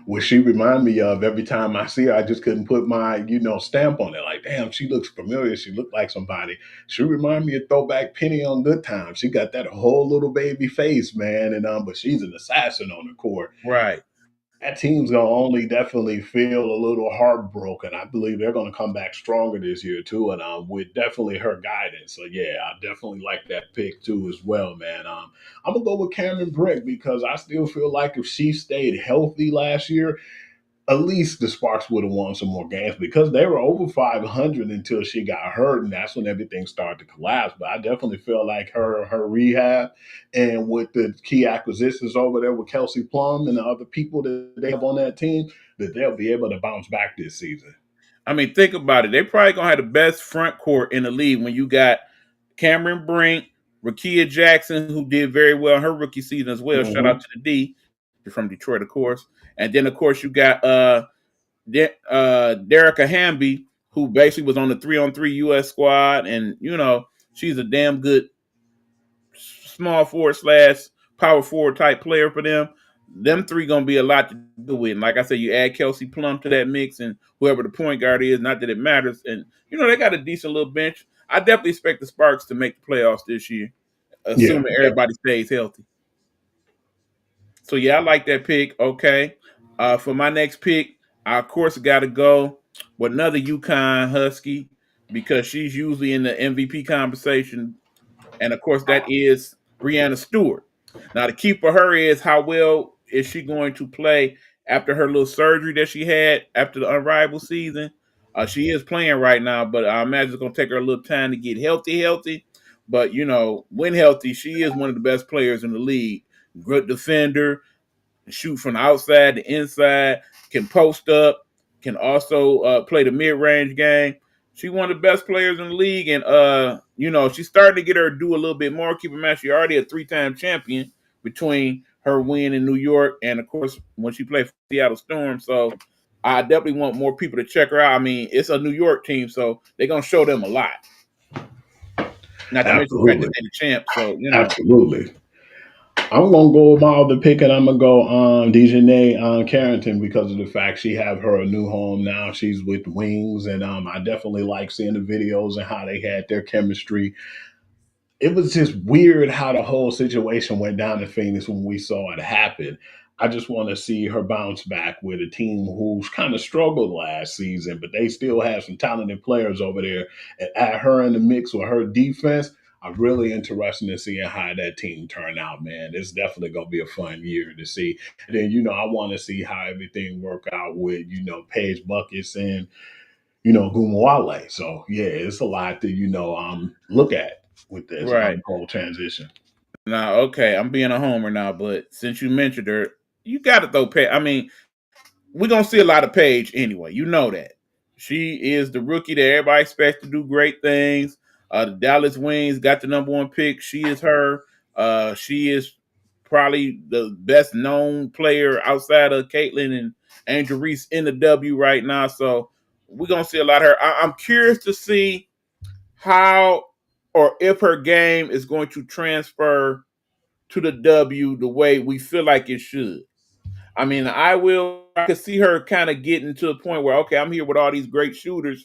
What she remind me of every time I see her, I just couldn't put my, stamp on it. Like, damn, she looks familiar. She looked like somebody. She remind me of throwback Penny on Good Times. She got that whole little baby face, man. And but she's an assassin on the court. Right. That team's gonna only definitely feel a little heartbroken. I believe they're gonna come back stronger this year too, and with definitely her guidance. So yeah, I definitely like that pick too as well, man. I'm gonna go with Cameron Brick because I still feel like if she stayed healthy last year, at least the Sparks would have won some more games because they were over 500 until she got hurt, and that's when everything started to collapse. But I definitely feel like her rehab and with the key acquisitions over there with Kelsey Plum and the other people that they have on that team, that they'll be able to bounce back this season. I mean, think about it. They probably gonna have the best front court in the league when you got Cameron Brink, Rakia Jackson, who did very well in her rookie season as well. Shout out to the D from Detroit, of course. And then, of course, you got Derica Hamby, who basically was on the 3-on-3 U.S. squad. And, she's a damn good small forward / power forward type player for them. Them three going to be a lot to do with. And like I said, you add Kelsey Plum to that mix and whoever the point guard is, not that it matters. And, they got a decent little bench. I definitely expect the Sparks to make the playoffs this year, assuming everybody stays healthy. So, yeah, I like that pick. Okay. For my next pick, I, of course, got to go with another UConn Husky. because she's usually in the MVP conversation, and of course that is Brianna Stewart. Now the key for her is how well is she going to play after her little surgery that she had after the Unrivaled season. She is playing right now, but I imagine it's going to take her a little time to get healthy. But when healthy, she is one of the best players in the league. Good defender, shoot from the outside to inside, can post up, can also play the mid range game. She's one of the best players in the league, and she's starting to get her due a little bit more. Keep in mind, she's already a 3-time champion between her win in New York and, of course, when she played for Seattle Storm. So I definitely want more people to check her out. I mean, it's a New York team, so they're gonna show them a lot. Not to mention the fact that they're the champ. So Absolutely. I'm gonna go with my other pick, and I'm gonna go Dejanay Carrington because of the fact she have her a new home now. She's with Wings, and I definitely like seeing the videos and how they had their chemistry. It was just weird how the whole situation went down in Phoenix when we saw it happen. I just want to see her bounce back with a team who's kind of struggled last season, but they still have some talented players over there. And add her in the mix with her defense, I'm really interested in seeing how that team turn out, man. It's definitely going to be a fun year to see. And then, I want to see how everything work out with, Paige Buckets and, Gumawale. So, yeah, it's a lot to, look at with this right whole transition. now, okay, I'm being a homer now, but since you mentioned her, you got to throw Paige. I mean, we're gonna see a lot of Paige anyway. You know that she is the rookie that everybody expects to do great things. The Dallas Wings got the #1 pick. She is her. She is probably the best known player outside of Caitlin and Angel Reese in the W right now. So we're gonna see a lot of her. I'm curious to see how or if her game is going to transfer to the W the way we feel like it should. I mean, I could see her kind of getting to the point where, okay, I'm here with all these great shooters.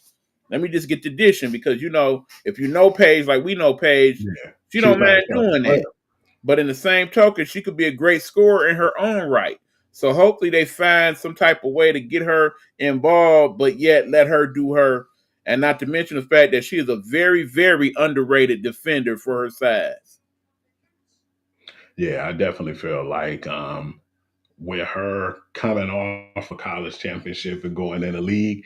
Let me just get the dishing because, if you know Paige, like we know Paige, Yeah, she she's don't not mind a doing player. that. But in the same token, she could be a great scorer in her own right. So hopefully they find some type of way to get her involved, but yet let her do her. And not to mention the fact that she is a very, very underrated defender for her size. Yeah, I definitely feel like with her coming off a college championship and going in the league,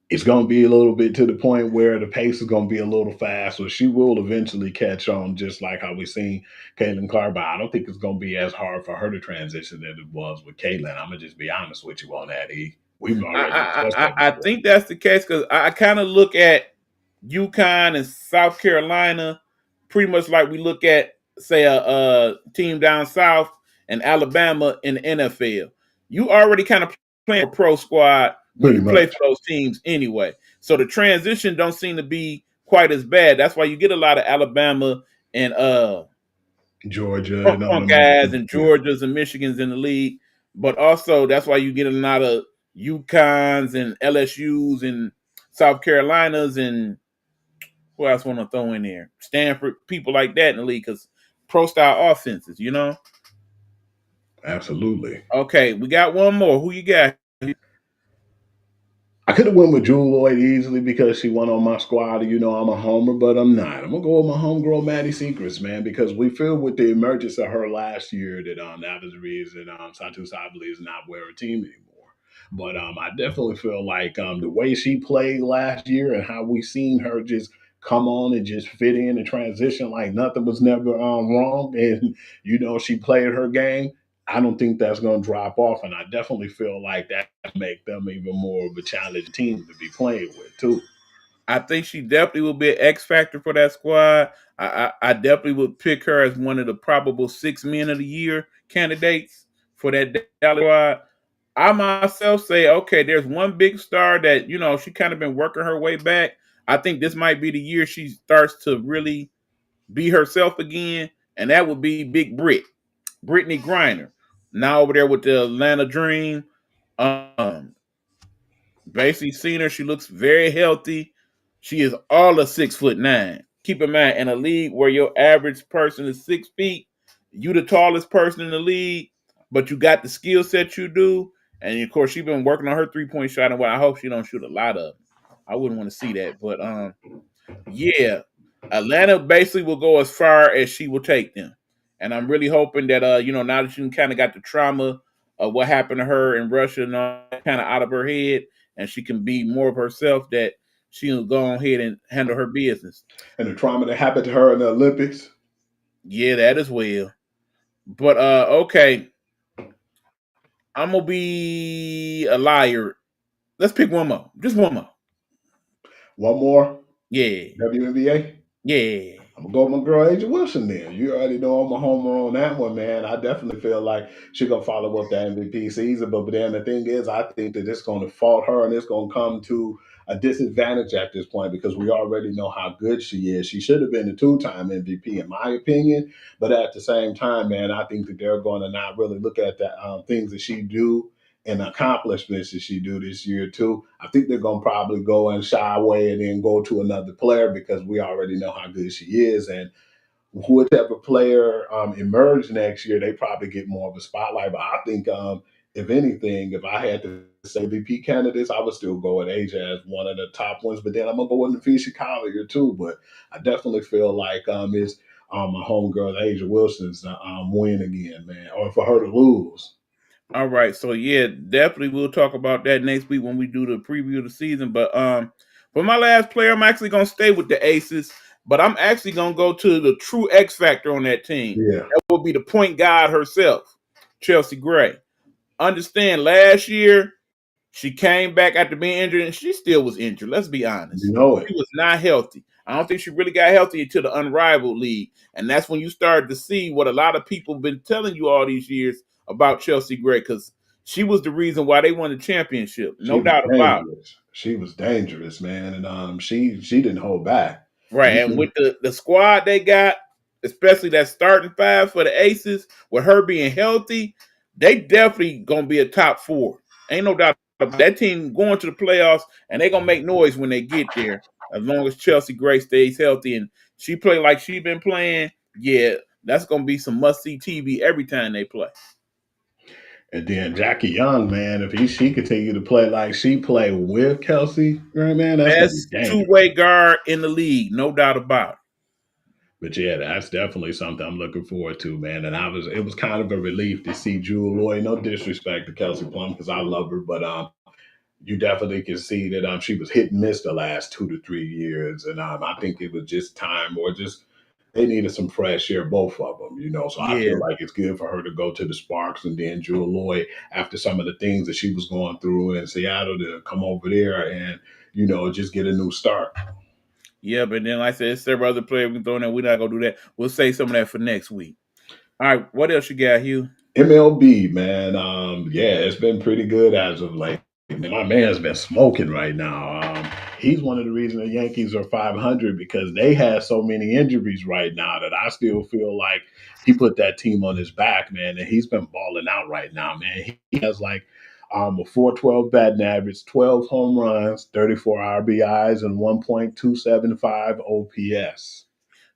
it's going to be a little bit to the point where the pace is going to be a little fast. So she will eventually catch on, just like how we seen Caitlin Clark. But I don't think it's going to be as hard for her to transition as it was with Caitlin. I'm going to just be honest with you on that, E. We've already discussed that I before. think that's the case because I kind of look at UConn and South Carolina pretty much like we look at, say, a team down south and Alabama in the NFL. You already kind of playing a pro squad when Pretty you play much. for those teams anyway. So the transition don't seem to be quite as bad. That's why you get a lot of Alabama and Georgia and all punk them other guys teams. and Yeah. Georgias and Michigans in the league. But also that's why you get a lot of UConns and LSUs and South Carolinas and who else want to throw in there? Stanford, people like that in the league because pro style offenses, Absolutely. Okay, we got one more. Who you got? I could have went with Jewel Lloyd easily because she went on my squad. I'm a homer, but I'm not. I'm gonna go with my homegirl Maddie Secrets, man, because we feel with the emergence of her last year that that was the reason Satu Sabali is not with her team anymore. But I definitely feel like the way she played last year and how we seen her just come on and just fit in and transition like nothing was never wrong, and she played her game. I don't think that's going to drop off, and I definitely feel like that make them even more of a challenging team to be playing with too. I think she definitely will be an X factor for that squad. I definitely would pick her as one of the probable 6 men of the year candidates for that Dallas squad. I myself say, okay, there's one big star that, she kind of been working her way back. I think this might be the year she starts to really be herself again, and that would be Big Brittany Griner. Now over there with the Atlanta Dream. Um, Basically seen her. She looks very healthy. She is all of 6'9". Keep in mind, in a league where your average person is 6 feet, you the tallest person in the league, but you got the skill set you do. And of course, she's been working on her 3-point shot, and what I hope she don't shoot a lot of. I wouldn't want to see that. But yeah, Atlanta basically will go as far as she will take them, and I'm really hoping that now that you kind of got the trauma of what happened to her in Russia and all kind of out of her head, and she can be more of herself, that she'll go ahead and handle her business. And the trauma that happened to her in the Olympics. Yeah, that as well. But okay, I'm gonna be a liar. Let's pick one more, just one more. One more Yeah, WNBA. yeah. I'm gonna go with my girl Asia Wilson then. You already know I'm a homer on that one, man. I definitely feel like she's gonna follow up the MVP season. But then the thing is, I think that it's gonna fault her and it's gonna come to a disadvantage at this point because we already know how good she is. She should have been a two-time MVP, in my opinion. But at the same time, man, I think that they're going to not really look at the things that she do and accomplishments that she do this year too. I think they're gonna probably go and shy away and then go to another player because we already know how good she is. And whichever player emerge next year, they probably get more of a spotlight. But I think if anything, if I had to say VP candidates, I would still go with Asia as one of the top ones. But then I'm gonna go with Nafisa Collier too. But I definitely feel like it's my homegirl Asia Wilson's win again, man, or for her to lose. All right, so yeah, definitely we'll talk about that next week when we do the preview of the season. But for my last player, I'm actually gonna stay with the Aces, but I'm actually gonna go to the true X factor on that team. Yeah. That will be the point guard herself, Chelsea Gray. Understand, last year she came back after being injured, and she still was injured. Let's be honest. You know it. She was not healthy. I don't think she really got healthy until the Unrivaled League. And that's when you started to see what a lot of people have been telling you all these years about Chelsea Gray, because she was the reason why they won the championship. No doubt about it. She was dangerous, man. And she didn't hold back. Right. And with the squad they got, especially that starting five for the Aces, with her being healthy, they definitely going to be a top four. Ain't no doubt about that team going to the playoffs, and they're going to make noise when they get there, as long as Chelsea Gray stays healthy and she play like she been playing. Yeah, that's going to be some must-see TV every time they play. And then Jackie Young, man, if she continue to play like she played with Kelsey, right, man, that's Best two-way guard in the league, no doubt about it. But yeah, that's definitely something I'm looking forward to, man. And it was kind of a relief to see Jewell Loyd. No disrespect to Kelsey Plum because I love her, but you definitely can see that she was hit and miss the last 2 to 3 years, and I think it was just time or just they needed some fresh air, both of them, you know. So I feel like it's good for her to go to the Sparks and then Jewell Loyd after some of the things that she was going through in Seattle to come over there and just get a new start. Yeah, but then like I said, there's several other players we can throw in there. We're not gonna do that. We'll save some of that for next week. All right, what else you got, Hugh? MLB, man. Yeah, it's been pretty good as of late. My man's been smoking right now. He's one of the reasons the Yankees are 500 because they have so many injuries right now that I still feel like he put that team on his back, man. And he's been balling out right now, man. He has like a 4.12 batting average, 12 home runs, 34 RBIs, and 1.275 OPS.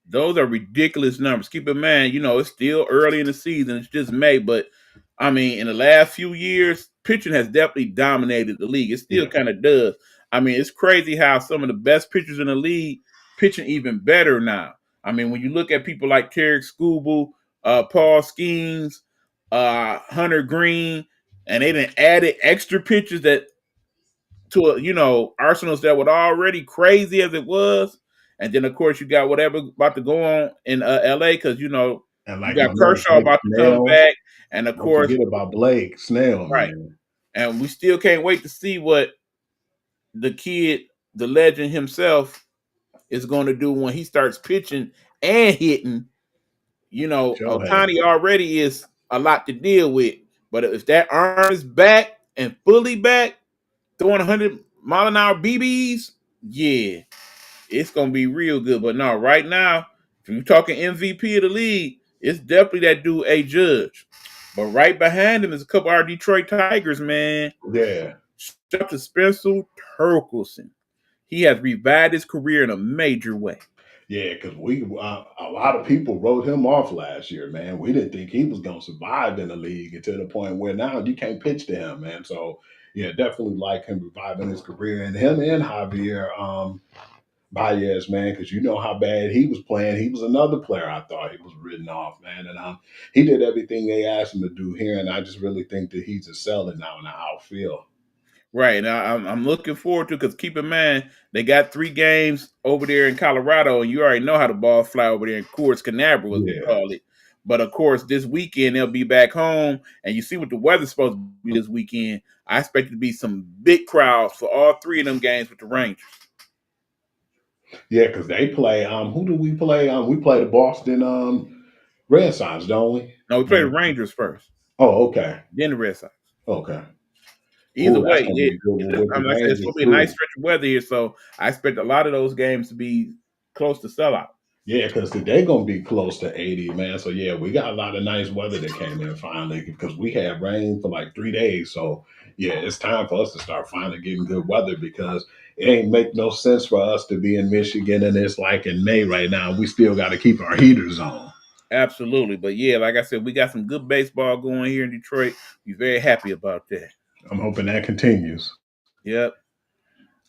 Those are ridiculous numbers. Keep in mind, it's still early in the season. It's just May, but I mean, in the last few years, pitching has definitely dominated the league. It still kind of does. I mean, it's crazy how some of the best pitchers in the league pitching even better now. I mean, when you look at people like Tarik Skubal, Paul Skeens, Hunter Green, and they done added extra pitchers that to arsenals that were already crazy as it was. And then, of course, you got whatever about to go on in L.A. because, you got Kershaw about to come back. And, of course, forget about Blake Snell, right. Man. And we still can't wait to see what the kid, the legend himself, is going to do when he starts pitching and hitting. Ohtani already is a lot to deal with. But if that arm is back and fully back, throwing 100-mile-an-hour BBs, yeah, it's going to be real good. But no, right now, if you're talking MVP of the league, it's definitely that dude, A. Judge. But right behind him is a couple of our Detroit Tigers, man. Yeah. Shout out to Spencer Torkelson. He has revived his career in a major way. Yeah, because a lot of people wrote him off last year, man. We didn't think he was going to survive in the league until the point where now you can't pitch to him, man. So, yeah, definitely like him reviving his career, and him and Javier Baez, man, because you know how bad he was playing. He was another player I thought he was written off, man, and he did everything they asked him to do here, and I just really think that he's excelling now in the outfield. Right. Now I'm looking forward to, because keep in mind they got 3 games over there in Colorado, and you already know how the ball fly over there in Coors Canaveral, as we Yeah. call it. But of course, this weekend they'll be back home, and you see what the weather's supposed to be this weekend. I expect it to be some big crowds for all 3 of them games with the Rangers. Yeah, because they play. Who do we play? We play the Boston Red Sox, don't we? No, we play the Rangers first, Oh, okay, then the Red Sox. okay. Either That's way, gonna be a good one with the like I said, it's Rangers going to be a nice too. stretch of weather here, so I expect a lot of those games to be close to sellout. Yeah, because today gonna be close to 80, man. So yeah, we got a lot of nice weather that came in finally because we had rain for like 3 days. So yeah, it's time for us to start finally getting good weather because it ain't make no sense for us to be in Michigan and it's like in May right now. We still got to keep our heaters on. Absolutely. But yeah, like I said, we got some good baseball going here in Detroit. We're very happy about that. I'm hoping that continues. Yep.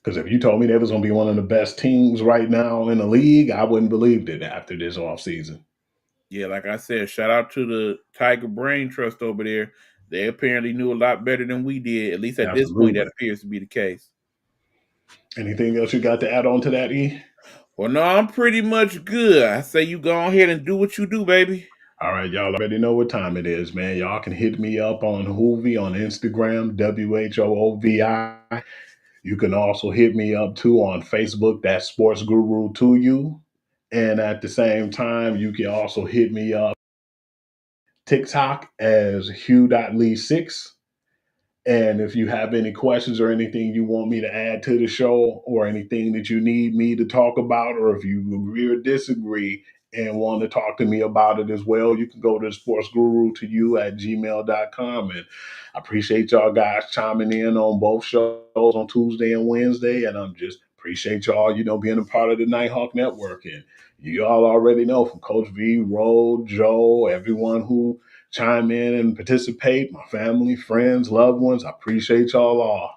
Because if you told me they was gonna be one of the best teams right now in the league, I wouldn't believed it after this offseason. Yeah, like I said, shout out to the Tiger Brain Trust over there. They apparently knew a lot better than we did. At least at this point, Absolutely. that appears to be the case. Anything else you got to add on to that, E? Well, no, I'm pretty much good. I say you go ahead and do what you do, baby. All right, y'all already know what time it is, man. Y'all can hit me up on Hoovy on Instagram, WHOOVI. You can also hit me up too on Facebook, that's Sports Guru to you. And at the same time, you can also hit me up TikTok as Hugh.Lee6. And if you have any questions or anything you want me to add to the show or anything that you need me to talk about, or if you agree or disagree and want to talk to me about it as well, you can go to sportsguru2you@gmail.com. And I appreciate y'all guys chiming in on both shows on Tuesday and Wednesday. And I'm just appreciate y'all, being a part of the Nighthawk Network. And you all already know from Coach V, Roll, Joe, everyone who chime in and participate, my family, friends, loved ones. I appreciate y'all all.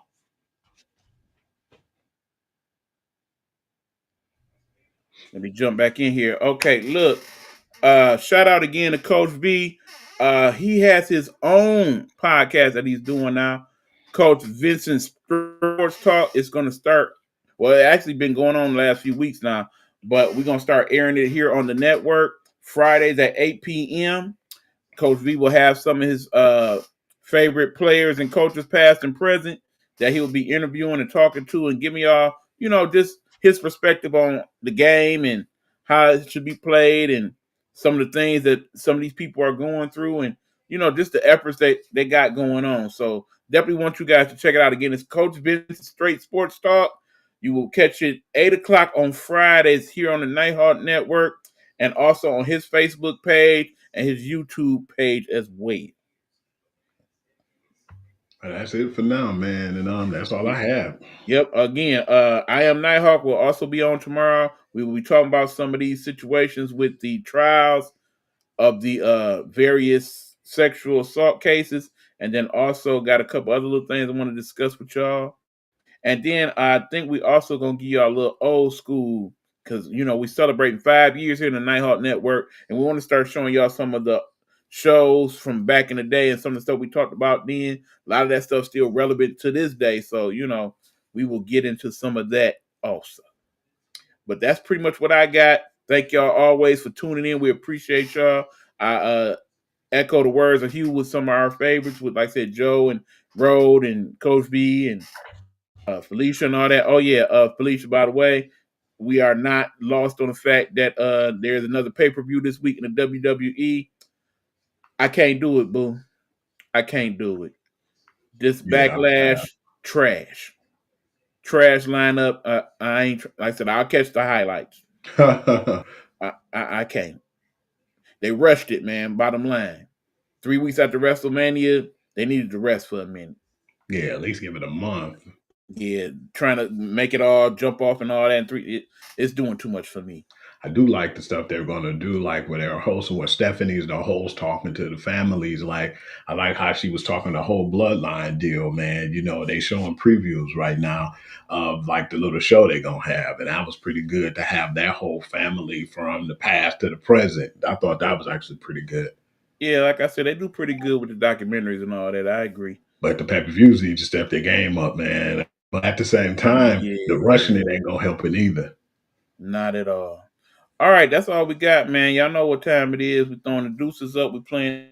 Let me jump back in here. Okay, look. Shout out again to Coach V. He has his own podcast that he's doing now. Coach Vincent Sports Talk. It's going to start. Well, it actually been going on the last few weeks now, but we're going to start airing it here on the network Fridays at 8 p.m. Coach V will have some of his favorite players and coaches, past and present, that he'll be interviewing and talking to, and give me all, just his perspective on the game and how it should be played, and some of the things that some of these people are going through, and just the efforts that they got going on. So definitely want you guys to check it out. Again, it's Coach Vince Straight Sports Talk. You will catch it 8:00 on Fridays here on the Nighthawk Network, and also on his Facebook page and his YouTube page as well. And that's it for now, man. And that's all I have. Yep. Again, I Am Nighthawk will also be on tomorrow. We will be talking about some of these situations with the trials of the various sexual assault cases, and then also got a couple other little things I want to discuss with y'all. And then I think we also gonna give y'all a little old school, because we celebrating 5 years here in the Nighthawk Network, and we want to start showing y'all some of the shows from back in the day and some of the stuff we talked about then. A lot of that stuff still relevant to this day, so we will get into some of that also. But that's pretty much what I got. Thank y'all always for tuning in. We appreciate y'all. I echo the words of Hugh with some of our favorites, with, like I said, Joe and Rode and Coach B and Felicia and all that. Oh yeah, Felicia, by the way, we are not lost on the fact that there's another pay-per-view this week in the WWE. I can't do it, boo. I can't do it. This Backlash, trash lineup. I ain't, like I said, I'll catch the highlights. I can't. They rushed it, man. Bottom line, 3 weeks after WrestleMania, they needed to rest for a minute. Yeah, at least give it a month. Yeah, trying to make it all jump off and all that. It's doing too much for me. I do like the stuff they're going to do, like where they're hosting, where Stephanie's the host talking to the families. Like, I like how she was talking the whole bloodline deal, man. You know, they showing previews right now of like the little show they're going to have. And that was pretty good to have that whole family from the past to the present. I thought that was actually pretty good. Yeah, like I said, they do pretty good with the documentaries and all that. I agree. But the pay-per-views need to step their game up, man. But at the same time, the rushing it ain't going to help it either. Not at all. All right, that's all we got, man. Y'all know what time it is. We're throwing the deuces up. We're playing